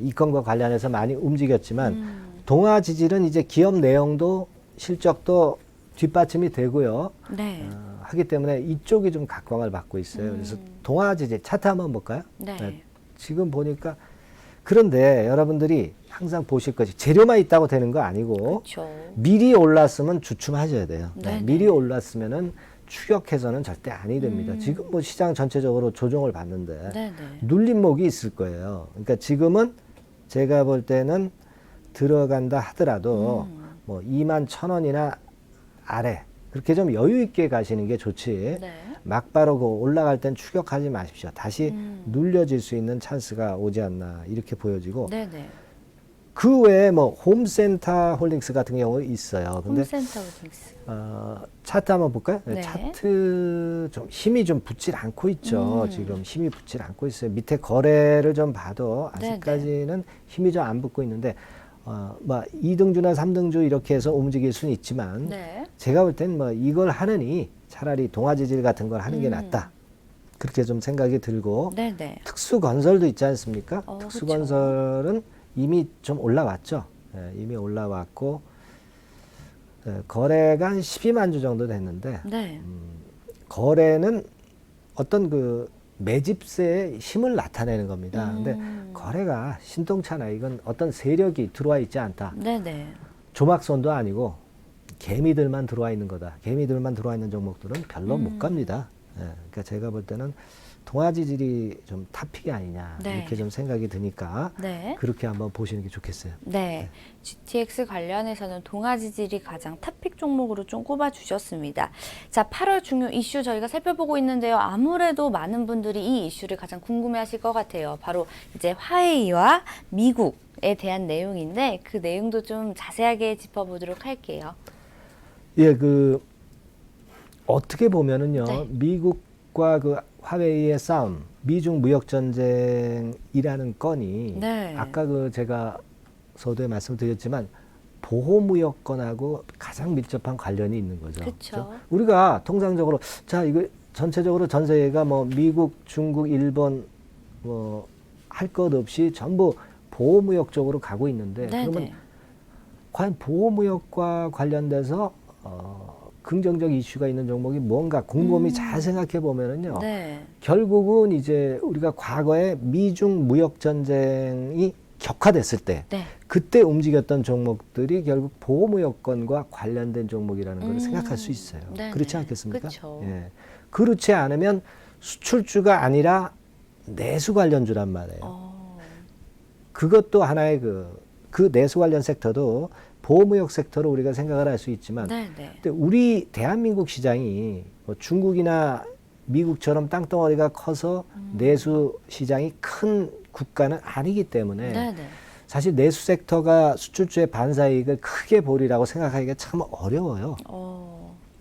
Speaker 2: 이 건과 관련해서 많이 움직였지만 동아지질은 이제 기업 내용도 실적도 뒷받침이 되고요.
Speaker 1: 네.
Speaker 2: 하기 때문에 이쪽이 좀 각광을 받고 있어요. 그래서 동아지질 차트 한번 볼까요?
Speaker 1: 네.
Speaker 2: 지금 보니까 그런데 여러분들이 항상 보실 것이 재료만 있다고 되는 거 아니고
Speaker 1: 그렇죠.
Speaker 2: 미리 올랐으면 주춤하셔야 돼요.
Speaker 1: 네네.
Speaker 2: 미리 올랐으면은 추격해서는 절대 아니 됩니다. 지금 뭐 시장 전체적으로 조정을 받는데
Speaker 1: 네네.
Speaker 2: 눌림목이 있을 거예요. 그러니까 지금은 제가 볼 때는 들어간다 하더라도 뭐 21,000원이나 아래 그렇게 좀 여유 있게 가시는 게 좋지.
Speaker 1: 네.
Speaker 2: 막바로 그 올라갈 땐 추격하지 마십시오. 다시 눌려질 수 있는 찬스가 오지 않나 이렇게 보여지고
Speaker 1: 네네.
Speaker 2: 그 외에 뭐 홈센터 홀딩스 같은 경우 있어요. 근데
Speaker 1: 홈센터 홀딩스.
Speaker 2: 차트 한번 볼까요?
Speaker 1: 네.
Speaker 2: 차트 좀 힘이 좀 붙질 않고 있죠. 지금 힘이 붙질 않고 있어요. 밑에 거래를 좀 봐도 아직까지는 힘이 좀 안 붙고 있는데 뭐 2등주나 3등주 이렇게 해서 움직일 수는 있지만
Speaker 1: 네.
Speaker 2: 제가 볼 땐 뭐 이걸 하느니 차라리 동아지질 같은 걸 하는 게 낫다. 그렇게 좀 생각이 들고
Speaker 1: 네네.
Speaker 2: 특수건설도 있지 않습니까?
Speaker 1: 그쵸.
Speaker 2: 특수건설은 이미 좀 올라왔죠. 이미 올라왔고 거래가 한 12만 주 정도 됐는데
Speaker 1: 네.
Speaker 2: 거래는 어떤 그 매집세의 힘을 나타내는 겁니다. 근데 거래가 신통찮아요. 이건 어떤 세력이 들어와 있지 않다.
Speaker 1: 네네.
Speaker 2: 조막선도 아니고 개미들만 들어와 있는 거다. 개미들만 들어와 있는 종목들은 별로 못 갑니다. 그러니까 제가 볼 때는 동아지질이 좀 탑픽이 아니냐
Speaker 1: 네.
Speaker 2: 이렇게 좀 생각이 드니까
Speaker 1: 네.
Speaker 2: 그렇게 한번 보시는 게 좋겠어요.
Speaker 1: 네. GTX 관련해서는 동아지질이 가장 탑픽 종목으로 좀 꼽아주셨습니다. 자, 8월 중요 이슈 저희가 살펴보고 있는데요. 아무래도 많은 분들이 이 이슈를 가장 궁금해하실 것 같아요. 바로 이제 화웨이와 미국에 대한 내용인데 그 내용도 좀 자세하게 짚어보도록 할게요.
Speaker 2: 예, 어떻게 보면은요,
Speaker 1: 네.
Speaker 2: 미국과 그 화웨이의 싸움, 미중 무역 전쟁이라는 건이
Speaker 1: 네.
Speaker 2: 아까 제가 서두에 말씀드렸지만 보호무역권하고 가장 밀접한 관련이 있는 거죠.
Speaker 1: 그쵸.
Speaker 2: 그렇죠? 우리가 통상적으로 자 이거 전체적으로 전 세계가 뭐 미국, 중국, 일본 뭐 할 것 없이 전부 보호무역 쪽으로 가고 있는데
Speaker 1: 네네.
Speaker 2: 그러면 과연 보호무역과 관련돼서 긍정적 이슈가 있는 종목이 뭔가 곰곰이 잘 생각해 보면은요.
Speaker 1: 네.
Speaker 2: 결국은 이제 우리가 과거에 미중 무역 전쟁이 격화됐을 때
Speaker 1: 네.
Speaker 2: 그때 움직였던 종목들이 결국 보호무역권과 관련된 종목이라는 걸 생각할 수 있어요.
Speaker 1: 네네.
Speaker 2: 그렇지 않겠습니까?
Speaker 1: 그쵸.
Speaker 2: 예. 그렇지 않으면 수출주가 아니라 내수 관련주란 말이에요. 그것도 하나의 그 내수 관련 섹터도 보호무역 섹터로 우리가 생각을 할 수 있지만
Speaker 1: 네네.
Speaker 2: 근데 우리 대한민국 시장이 뭐 중국이나 미국처럼 땅덩어리가 커서 내수 시장이 큰 국가는 아니기 때문에
Speaker 1: 네네.
Speaker 2: 사실 내수 섹터가 수출주의 반사이익을 크게 보리라고 생각하기가 참 어려워요.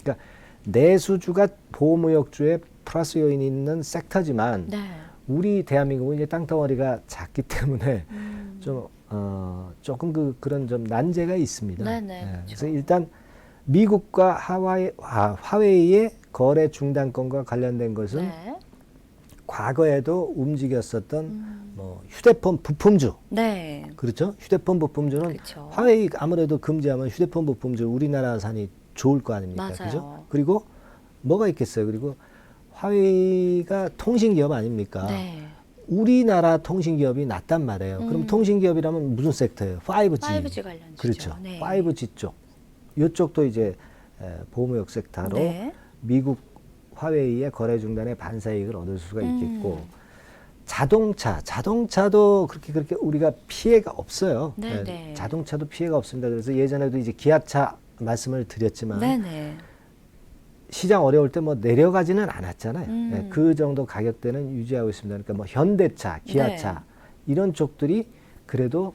Speaker 2: 그러니까 내수주가 보호무역주의 플러스 요인이 있는 섹터지만
Speaker 1: 네.
Speaker 2: 우리 대한민국은 이제 땅덩어리가 작기 때문에 조금 그런 좀 난제가 있습니다.
Speaker 1: 네네,
Speaker 2: 예,
Speaker 1: 그렇죠.
Speaker 2: 그래서 일단 미국과 화웨이의 거래 중단권과 관련된 것은
Speaker 1: 네.
Speaker 2: 과거에도 움직였었던 뭐 휴대폰 부품주,
Speaker 1: 네.
Speaker 2: 그렇죠? 휴대폰 부품주는
Speaker 1: 그렇죠.
Speaker 2: 화웨이 아무래도 금지하면 휴대폰 부품주 우리나라산이 좋을 거 아닙니까?
Speaker 1: 맞아요.
Speaker 2: 그죠? 그리고 뭐가 있겠어요? 그리고 화웨이가 통신기업 아닙니까?
Speaker 1: 네.
Speaker 2: 우리나라 통신기업이 낫단 말이에요. 그럼 통신기업이라면 무슨 섹터예요? 5G.
Speaker 1: 5G 관련주죠.
Speaker 2: 그렇죠.
Speaker 1: 네.
Speaker 2: 5G 쪽. 이쪽도 이제 보호무역 섹터로
Speaker 1: 네.
Speaker 2: 미국 화웨이의 거래 중단의 반사이익을 얻을 수가 있겠고 자동차도 그렇게 우리가 피해가 없어요.
Speaker 1: 네, 네.
Speaker 2: 자동차도 피해가 없습니다. 그래서 예전에도 이제 기아차 말씀을 드렸지만
Speaker 1: 네네.
Speaker 2: 시장 어려울 때 뭐 내려가지는 않았잖아요.
Speaker 1: 음.
Speaker 2: 그 정도 가격대는 유지하고 있습니다. 그러니까 뭐 현대차, 기아차
Speaker 1: 네.
Speaker 2: 이런 쪽들이 그래도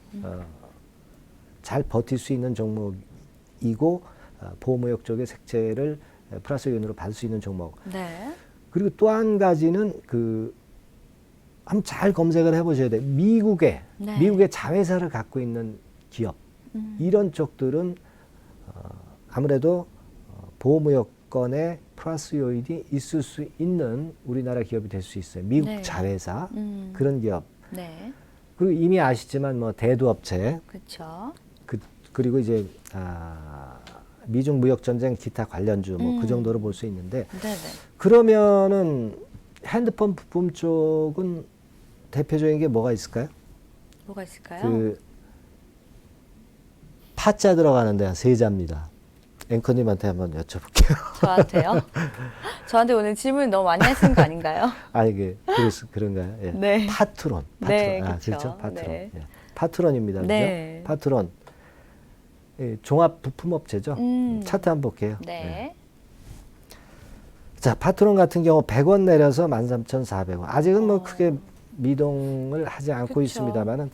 Speaker 2: 잘 버틸 수 있는 종목이고 보호무역 쪽의 색채를 플러스 요인으로 받을 수 있는 종목.
Speaker 1: 네.
Speaker 2: 그리고 또 한 가지는 한번 잘 검색을 해보셔야 돼요.
Speaker 1: 네.
Speaker 2: 미국의 자회사를 갖고 있는 기업 이런 쪽들은 아무래도 보호무역권의 플러스 요인이 있을 수 있는 우리나라 기업이 될 수 있어요. 미국
Speaker 1: 네.
Speaker 2: 자회사 그런 기업.
Speaker 1: 네.
Speaker 2: 그리고 이미 아시지만 뭐 대두업체
Speaker 1: 그렇죠.
Speaker 2: 그리고 이제 미중 무역 전쟁 기타 관련주 뭐 그 정도로 볼 수 있는데
Speaker 1: 네네.
Speaker 2: 그러면은 핸드폰 부품 쪽은 대표적인 게 뭐가 있을까요?
Speaker 1: 뭐가 있을까요?
Speaker 2: 그 파자 들어가는 데가 세자입니다. 앵커님한테 한번 여쭤볼게요.
Speaker 1: 저한테요? 저한테 오늘 질문 너무 많이 하시는 거 아닌가요?
Speaker 2: 아 이게 그런가요? 예.
Speaker 1: 네.
Speaker 2: 파트론.
Speaker 1: 네,
Speaker 2: 그렇죠.
Speaker 1: 그쵸.
Speaker 2: 파트론.
Speaker 1: 네.
Speaker 2: 예. 파트론입니다.
Speaker 1: 네.
Speaker 2: 그죠? 파트론. 예, 종합 부품업체죠. 차트 한번 볼게요.
Speaker 1: 네.
Speaker 2: 자, 파트론 같은 경우 100원 내려서 13,400원. 아직은 뭐 크게 미동을 하지 않고
Speaker 1: 그쵸.
Speaker 2: 있습니다만은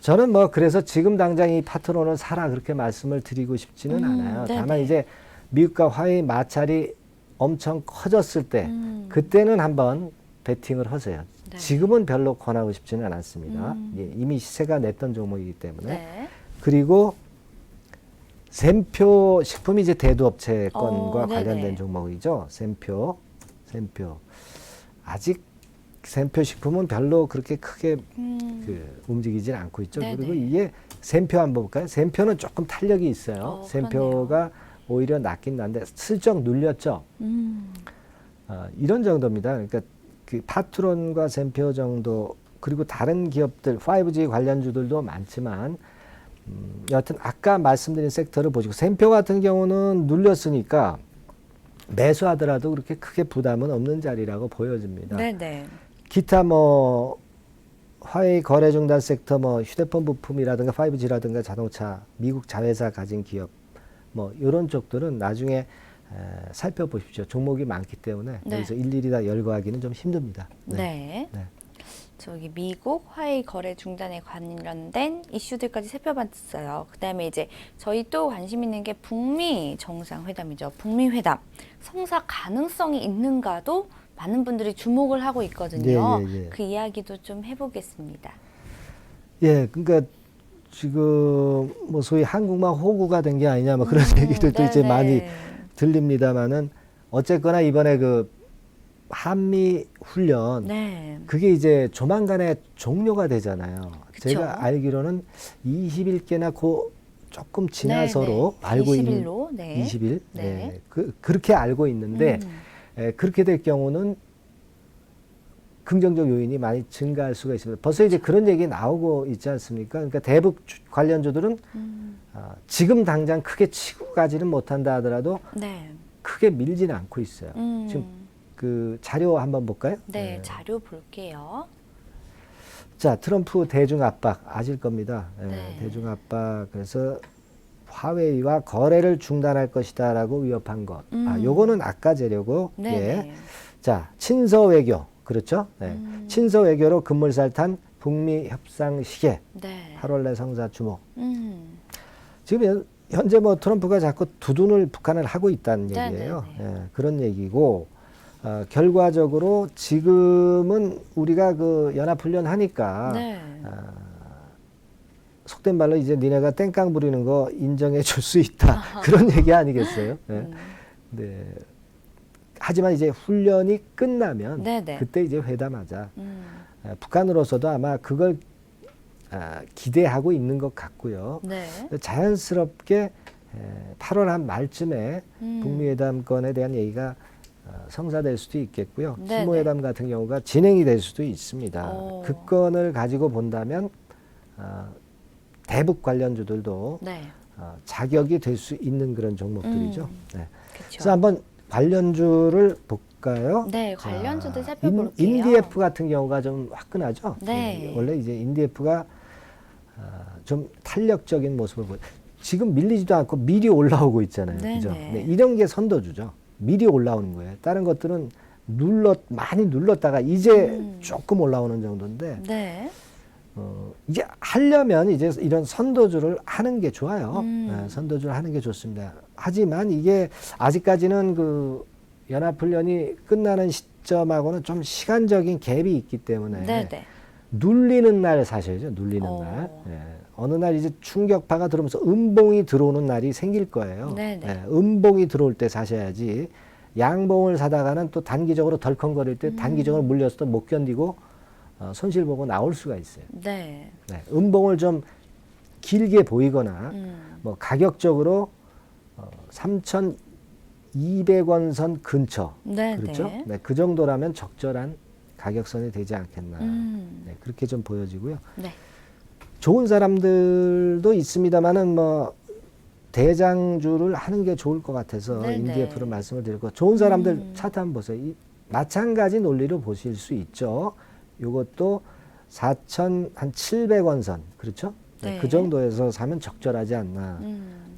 Speaker 2: 저는 뭐 그래서 지금 당장 이 파트론을 사라 그렇게 말씀을 드리고 싶지는 않아요.
Speaker 1: 네네.
Speaker 2: 다만 이제 미국과 화웨이 마찰이 엄청 커졌을 때 그때는 한번 베팅을 하세요.
Speaker 1: 네.
Speaker 2: 지금은 별로 권하고 싶지는 않습니다. 예, 이미 시세가 냈던 종목이기 때문에.
Speaker 1: 네.
Speaker 2: 그리고 샘표 식품이 이제 대두업체 건과
Speaker 1: 네네.
Speaker 2: 관련된 종목이죠. 샘표. 아직 샘표 식품은 별로 그렇게 크게 움직이질 않고 있죠.
Speaker 1: 네네.
Speaker 2: 그리고 이게 샘표 한번 볼까요? 샘표는 조금 탄력이 있어요. 샘표가 오히려 낮긴 난데 슬쩍 눌렸죠. 이런 정도입니다. 그러니까 그 파트론과 샘표 정도 그리고 다른 기업들 5G 관련주들도 많지만 여하튼 아까 말씀드린 섹터를 보시고 샘표 같은 경우는 눌렸으니까 매수하더라도 그렇게 크게 부담은 없는 자리라고 보여집니다.
Speaker 1: 네네.
Speaker 2: 기타 뭐 화웨이 거래 중단 섹터 뭐 휴대폰 부품이라든가 5G라든가 자동차 미국 자회사 가진 기업 뭐 이런 쪽들은 나중에 살펴보십시오. 종목이 많기 때문에
Speaker 1: 네.
Speaker 2: 여기서 일일이 다 열거하기는 좀 힘듭니다.
Speaker 1: 네.
Speaker 2: 네.
Speaker 1: 저기 미국 화웨이 거래 중단에 관련된 이슈들까지 살펴봤어요. 그다음에 이제 저희 또 관심 있는 게 북미 정상회담이죠. 북미 회담 성사 가능성이 있는가도 많은 분들이 주목을 하고 있거든요.
Speaker 2: 예.
Speaker 1: 그 이야기도 좀 해보겠습니다.
Speaker 2: 예, 그러니까 지금 뭐 소위 한국만 호구가 된 게 아니냐 뭐 그런 얘기들도 이제
Speaker 1: 네네.
Speaker 2: 많이 들립니다만은 어쨌거나 이번에 그 한미 훈련
Speaker 1: 네.
Speaker 2: 그게 이제 조만간에 종료가 되잖아요.
Speaker 1: 그쵸.
Speaker 2: 제가 알기로는 20일께나 조금 지나서로
Speaker 1: 네.
Speaker 2: 알고 있는
Speaker 1: 20일로 네.
Speaker 2: 20일
Speaker 1: 네.
Speaker 2: 네. 그렇게 알고 있는데 그렇게 될 경우는 긍정적 요인이 많이 증가할 수가 있습니다. 벌써 이제 그런 얘기 나오고 있지 않습니까? 그러니까 대북 관련주들은 지금 당장 크게 치고 가지는 못한다 하더라도
Speaker 1: 네.
Speaker 2: 크게 밀지는 않고 있어요. 지금 그 자료 한번 볼까요?
Speaker 1: 네, 자료 볼게요.
Speaker 2: 자, 트럼프 대중 압박 아실 겁니다.
Speaker 1: 네.
Speaker 2: 대중 압박 그래서 화웨이와 거래를 중단할 것이다라고 위협한 것. 요거는 아까 재료고.
Speaker 1: 네.
Speaker 2: 예. 자, 친서 외교 그렇죠? 네. 친서 외교로 급물살탄 북미 협상 시계
Speaker 1: 네.
Speaker 2: 8월 내 성사 주목. 지금 현재 뭐 트럼프가 자꾸 두둔을 북한을 하고 있다는 얘기예요. 예, 그런 얘기고 결과적으로 지금은 우리가 그 연합훈련 하니까
Speaker 1: 네.
Speaker 2: 속된 말로 이제 니네가 땡깡 부리는 거 인정해 줄 수 있다. 그런 얘기 아니겠어요? 네. 네. 하지만 이제 훈련이 끝나면
Speaker 1: 네네.
Speaker 2: 그때 이제 회담하자. 북한으로서도 아마 그걸 기대하고 있는 것 같고요.
Speaker 1: 네.
Speaker 2: 자연스럽게 8월 한 말쯤에 북미 회담권에 대한 얘기가 성사될 수도 있겠고요.
Speaker 1: 네네.
Speaker 2: 실무회담 같은 경우가 진행이 될 수도 있습니다.
Speaker 1: 오.
Speaker 2: 그 건을 가지고 본다면 대북 관련주들도
Speaker 1: 네.
Speaker 2: 자격이 될 수 있는 그런 종목들이죠. 네.
Speaker 1: 그렇죠.
Speaker 2: 그래서 한번 관련주를 볼까요?
Speaker 1: 네, 관련주들
Speaker 2: 자,
Speaker 1: 살펴볼게요.
Speaker 2: 인디에프 같은 경우가 좀 화끈하죠.
Speaker 1: 네.
Speaker 2: 원래 이제 인디에프가 좀 탄력적인 모습을 보여. 지금 밀리지도 않고 미리 올라오고 있잖아요.
Speaker 1: 네네.
Speaker 2: 그죠? 네, 이런 게 선도주죠. 미리 올라오는 거예요. 다른 것들은 많이 눌렀다가 이제 조금 올라오는 정도인데
Speaker 1: 네.
Speaker 2: 이제 하려면 이제 이런 선도주를 하는 게 좋아요. 네, 선도주를 하는 게 좋습니다. 하지만 이게 아직까지는 그 연합훈련이 끝나는 시점하고는 좀 시간적인 갭이 있기 때문에
Speaker 1: 네네.
Speaker 2: 눌리는 날 사실이죠. 눌리는
Speaker 1: 오.
Speaker 2: 날. 예. 어느 날 이제 충격파가 들어오면서 음봉이 들어오는 날이 생길 거예요.
Speaker 1: 네네.
Speaker 2: 예. 음봉이 들어올 때 사셔야지 양봉을 사다가는 또 단기적으로 덜컹거릴 때 단기적으로 물려서 또 못 견디고 손실 보고 나올 수가 있어요.
Speaker 1: 네.
Speaker 2: 네. 음봉을 좀 길게 보이거나 뭐 가격적으로 3,200원 선 근처.
Speaker 1: 네네.
Speaker 2: 그렇죠? 네. 그 정도라면 적절한 가격선이 되지 않겠나. 네. 그렇게 좀 보여지고요.
Speaker 1: 네.
Speaker 2: 좋은 사람들도 있습니다만은 뭐 대장주를 하는 게 좋을 것 같아서
Speaker 1: 네네.
Speaker 2: 인디에프로 말씀을 드리고 좋은 사람들 차트 한번 보세요. 마찬가지 논리로 보실 수 있죠. 요것도 4,700원 선 그렇죠? 네.
Speaker 1: 네.
Speaker 2: 그 정도에서 사면 적절하지 않나.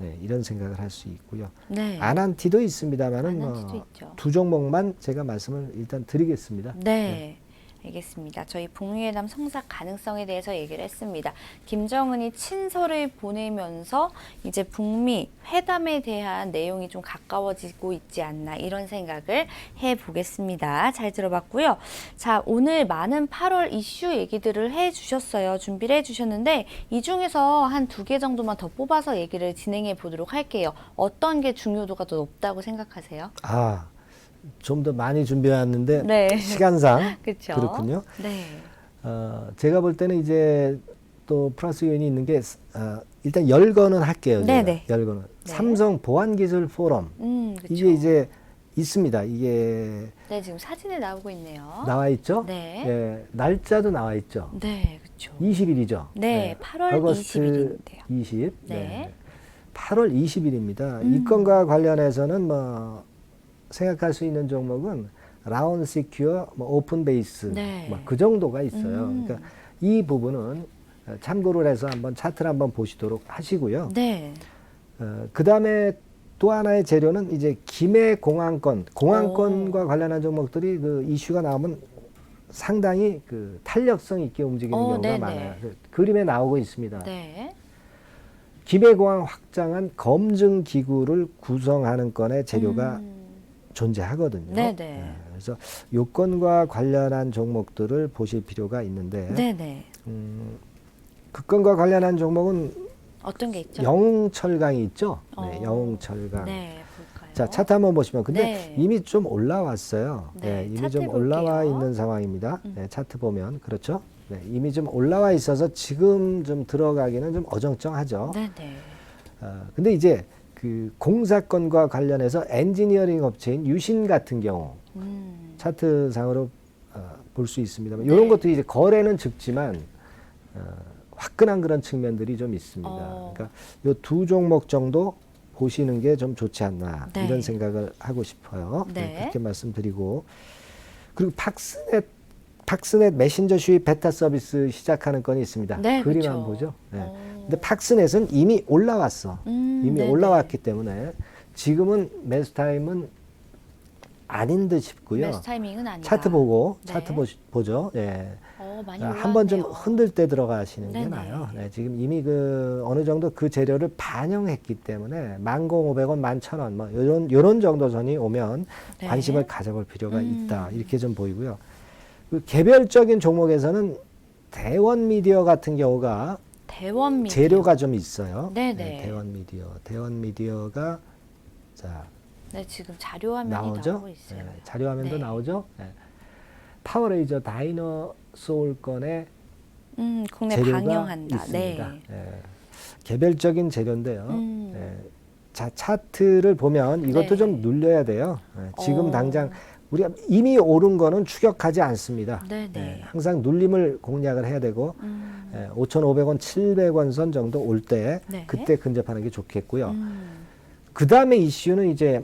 Speaker 2: 네, 이런 생각을 할 수 있고요.
Speaker 1: 네.
Speaker 2: 아난티도 있습니다만은
Speaker 1: 아난티도
Speaker 2: 뭐
Speaker 1: 있죠.
Speaker 2: 두 종목만 제가 말씀을 일단 드리겠습니다.
Speaker 1: 네. 알겠습니다. 저희 북미회담 성사 가능성에 대해서 얘기를 했습니다. 김정은이 친서를 보내면서 이제 북미 회담에 대한 내용이 좀 가까워지고 있지 않나 이런 생각을 해보겠습니다. 잘 들어봤고요. 자, 오늘 많은 8월 이슈 얘기들을 해주셨어요. 준비를 해주셨는데 이 중에서 한 2개 정도만 더 뽑아서 얘기를 진행해 보도록 할게요. 어떤 게 중요도가 더 높다고 생각하세요?
Speaker 2: 좀 더 많이 준비해왔는데
Speaker 1: 네.
Speaker 2: 시간상
Speaker 1: 그렇죠.
Speaker 2: 그렇군요.
Speaker 1: 네.
Speaker 2: 제가 볼 때는 이제 또 플러스 요인이 있는 게 일단 열거는 할게요.
Speaker 1: 네네.
Speaker 2: 제가. 열거는
Speaker 1: 네.
Speaker 2: 삼성 보안기술 포럼
Speaker 1: 그렇죠.
Speaker 2: 이게 이제 있습니다. 이게
Speaker 1: 네, 지금 사진에 나오고 있네요.
Speaker 2: 나와 있죠.
Speaker 1: 네.
Speaker 2: 예, 날짜도 나와 있죠.
Speaker 1: 네, 그렇죠.
Speaker 2: 20일이죠.
Speaker 1: 네, 8월 20일인데요.
Speaker 2: 20.
Speaker 1: 네.
Speaker 2: 8월 20일입니다. 이 건과 관련해서는 뭐 생각할 수 있는 종목은 라운 시큐어, 뭐 오픈 베이스,
Speaker 1: 네.
Speaker 2: 뭐 그 정도가 있어요. 그러니까 이 부분은 참고를 해서 한번 차트를 한번 보시도록 하시고요.
Speaker 1: 네.
Speaker 2: 그 다음에 또 하나의 재료는 이제 김해 공항권과 관련한 종목들이 그 이슈가 나오면 상당히 그 탄력성 있게 움직이는 경우가
Speaker 1: 네네.
Speaker 2: 많아요. 그림에 나오고 있습니다.
Speaker 1: 네.
Speaker 2: 김해공항 확장한 검증 기구를 구성하는 건의 재료가 존재하거든요.
Speaker 1: 네네.
Speaker 2: 그래서 요건과 관련한 종목들을 보실 필요가 있는데
Speaker 1: 네네.
Speaker 2: 그 건과 관련한 종목은
Speaker 1: 어떤 게 있죠?
Speaker 2: 영웅철강이 있죠. 네, 영웅철강.
Speaker 1: 네, 볼까요?
Speaker 2: 자, 차트 한번 보시면 근데
Speaker 1: 네.
Speaker 2: 이미 좀 올라왔어요.
Speaker 1: 네,
Speaker 2: 네, 이미
Speaker 1: 차트
Speaker 2: 좀 올라와
Speaker 1: 볼게요.
Speaker 2: 있는 상황입니다. 네, 차트 보면 그렇죠. 네, 이미 좀 올라와 있어서 지금 좀 들어가기는 좀 어정쩡하죠.
Speaker 1: 네네.
Speaker 2: 근데 이제 그 공사건과 관련해서 엔지니어링 업체인 유신 같은 경우 차트상으로 볼 수 있습니다만 이런 것도 이제 거래는 적지만 화끈한 그런 측면들이 좀 있습니다. 그러니까 이 두 종목 정도 보시는 게 좀 좋지 않나
Speaker 1: 네.
Speaker 2: 이런 생각을 하고 싶어요.
Speaker 1: 네.
Speaker 2: 그렇게 말씀드리고 그리고 팍스넷 메신저 수입 베타 서비스 시작하는 건이 있습니다.
Speaker 1: 네,
Speaker 2: 그림
Speaker 1: 그렇죠.
Speaker 2: 한번 보죠. 네. 근데 팍스넷은 이미 올라왔어. 이미
Speaker 1: 네네.
Speaker 2: 올라왔기 때문에 지금은 매수 타임은 아닌 듯 싶고요.
Speaker 1: 매수 타이밍은 아니다.
Speaker 2: 차트 보고
Speaker 1: 네.
Speaker 2: 차트 보죠. 예.
Speaker 1: 많이
Speaker 2: 한번 좀
Speaker 1: 올라왔네요.
Speaker 2: 흔들 때 들어가시는 게
Speaker 1: 네네.
Speaker 2: 나아요. 네, 지금 이미 어느 정도 그 재료를 반영했기 때문에 10,500원, 11,000원 뭐 요런 정도 선이 오면
Speaker 1: 네.
Speaker 2: 관심을 가져볼 필요가 있다. 이렇게 좀 보이고요. 그 개별적인 종목에서는 대원 미디어 같은 경우가
Speaker 1: 대원 미디어.
Speaker 2: 재료가 좀 있어요.
Speaker 1: 네네.
Speaker 2: 대원 미디어가 자
Speaker 1: 네, 지금 자료 화면이
Speaker 2: 나오죠.
Speaker 1: 나오고 있어요.
Speaker 2: 네, 자료 화면도
Speaker 1: 네.
Speaker 2: 나오죠. 네. 파워레이저 다이너소울 건의
Speaker 1: 국내
Speaker 2: 재료가
Speaker 1: 방영한다.
Speaker 2: 있습니다.
Speaker 1: 네.
Speaker 2: 예. 개별적인 재료인데요.
Speaker 1: 음.
Speaker 2: 예. 자, 차트를 보면 이것도
Speaker 1: 네.
Speaker 2: 좀 눌려야 돼요. 예. 지금
Speaker 1: 어.
Speaker 2: 당장 우리가 이미 오른 거는 추격하지 않습니다.
Speaker 1: 네네.
Speaker 2: 예. 항상 눌림을 공략을 해야 되고 5,500원, 700원 선 정도 올 때
Speaker 1: 네.
Speaker 2: 그때 근접하는 게 좋겠고요. 그 다음에 이슈는 이제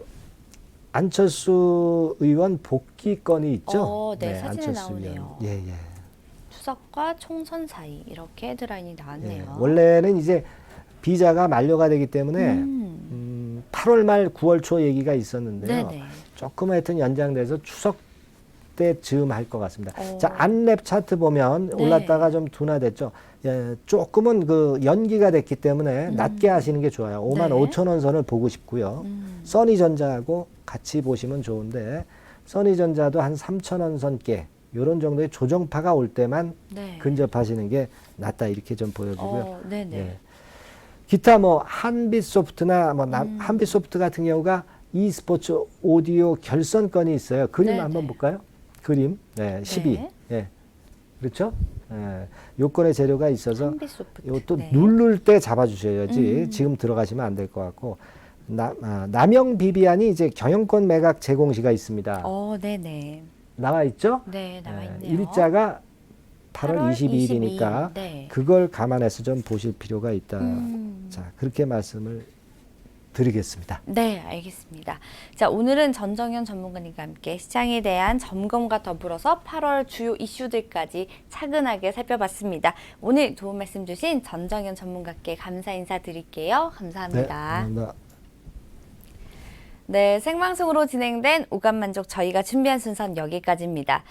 Speaker 2: 안철수 의원 복귀 건이 있죠.
Speaker 1: 네, 사진에
Speaker 2: 안철수
Speaker 1: 나오네요.
Speaker 2: 의원. 예.
Speaker 1: 추석과 총선 사이 이렇게 헤드라인이 나왔네요.
Speaker 2: 예. 원래는 이제 비자가 만료가 되기 때문에 8월 말 9월 초 얘기가 있었는데요.
Speaker 1: 네네.
Speaker 2: 조금 하여튼 연장돼서 추석 때쯤 할 것 같습니다.
Speaker 1: 오.
Speaker 2: 자, 안랩 차트 보면
Speaker 1: 네.
Speaker 2: 올랐다가 좀 둔화됐죠. 예, 조금은 그 연기가 됐기 때문에 낮게 하시는 게 좋아요. 55,000원 선을 보고 싶고요. 써니전자하고 같이 보시면 좋은데 써니전자도 한 3,000원 선께 이런 정도의 조정파가 올 때만
Speaker 1: 네.
Speaker 2: 근접하시는 게 낫다 이렇게 좀 보여지고요.
Speaker 1: 네네.
Speaker 2: 예. 기타 뭐 한빛소프트나 뭐 한빛소프트 같은 경우가 e스포츠 오디오 결선권이 있어요. 그림
Speaker 1: 네네.
Speaker 2: 한번 볼까요? 그림. 네, 12.
Speaker 1: 네.
Speaker 2: 예. 그렇죠? 예. 요건의 재료가 있어서
Speaker 1: 한빛소프트.
Speaker 2: 이것도
Speaker 1: 네.
Speaker 2: 누를 때 잡아주셔야지 지금 들어가시면 안 될 것 같고 남영 비비안이 이제 경영권 매각 제공시가 있습니다.
Speaker 1: 네네.
Speaker 2: 나와 있죠?
Speaker 1: 네, 나와
Speaker 2: 예,
Speaker 1: 있네요.
Speaker 2: 일자가 8월 22일이니까
Speaker 1: 네.
Speaker 2: 그걸 감안해서 좀 보실 필요가 있다.
Speaker 1: 음.
Speaker 2: 자, 그렇게 말씀을 드리겠습니다.
Speaker 1: 네, 알겠습니다. 자, 오늘은 전정현 전문가님과 함께 시장에 대한 점검과 더불어서 8월 주요 이슈들까지 차근하게 살펴봤습니다. 오늘 도움 말씀 주신 전정현 전문가께 감사 인사드릴게요. 감사합니다.
Speaker 2: 네, 감사합니다.
Speaker 1: 네, 생방송으로 진행된 오감만족 저희가 준비한 순서는 여기까지입니다.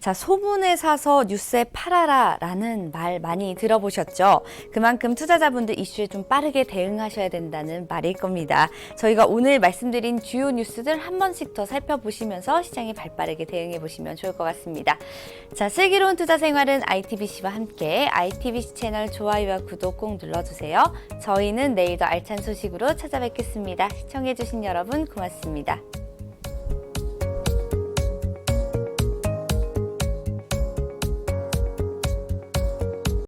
Speaker 1: 자, 소문에 사서 뉴스에 팔아라 라는 말 많이 들어보셨죠? 그만큼 투자자분들 이슈에 좀 빠르게 대응하셔야 된다는 말일 겁니다. 저희가 오늘 말씀드린 주요 뉴스들 한 번씩 더 살펴보시면서 시장에 발빠르게 대응해 보시면 좋을 것 같습니다. 자, 슬기로운 투자 생활은 ITBC와 함께 ITBC 채널 좋아요와 구독 꼭 눌러주세요. 저희는 내일 더 알찬 소식으로 찾아뵙겠습니다. 시청해주신 여러분 고맙습니다.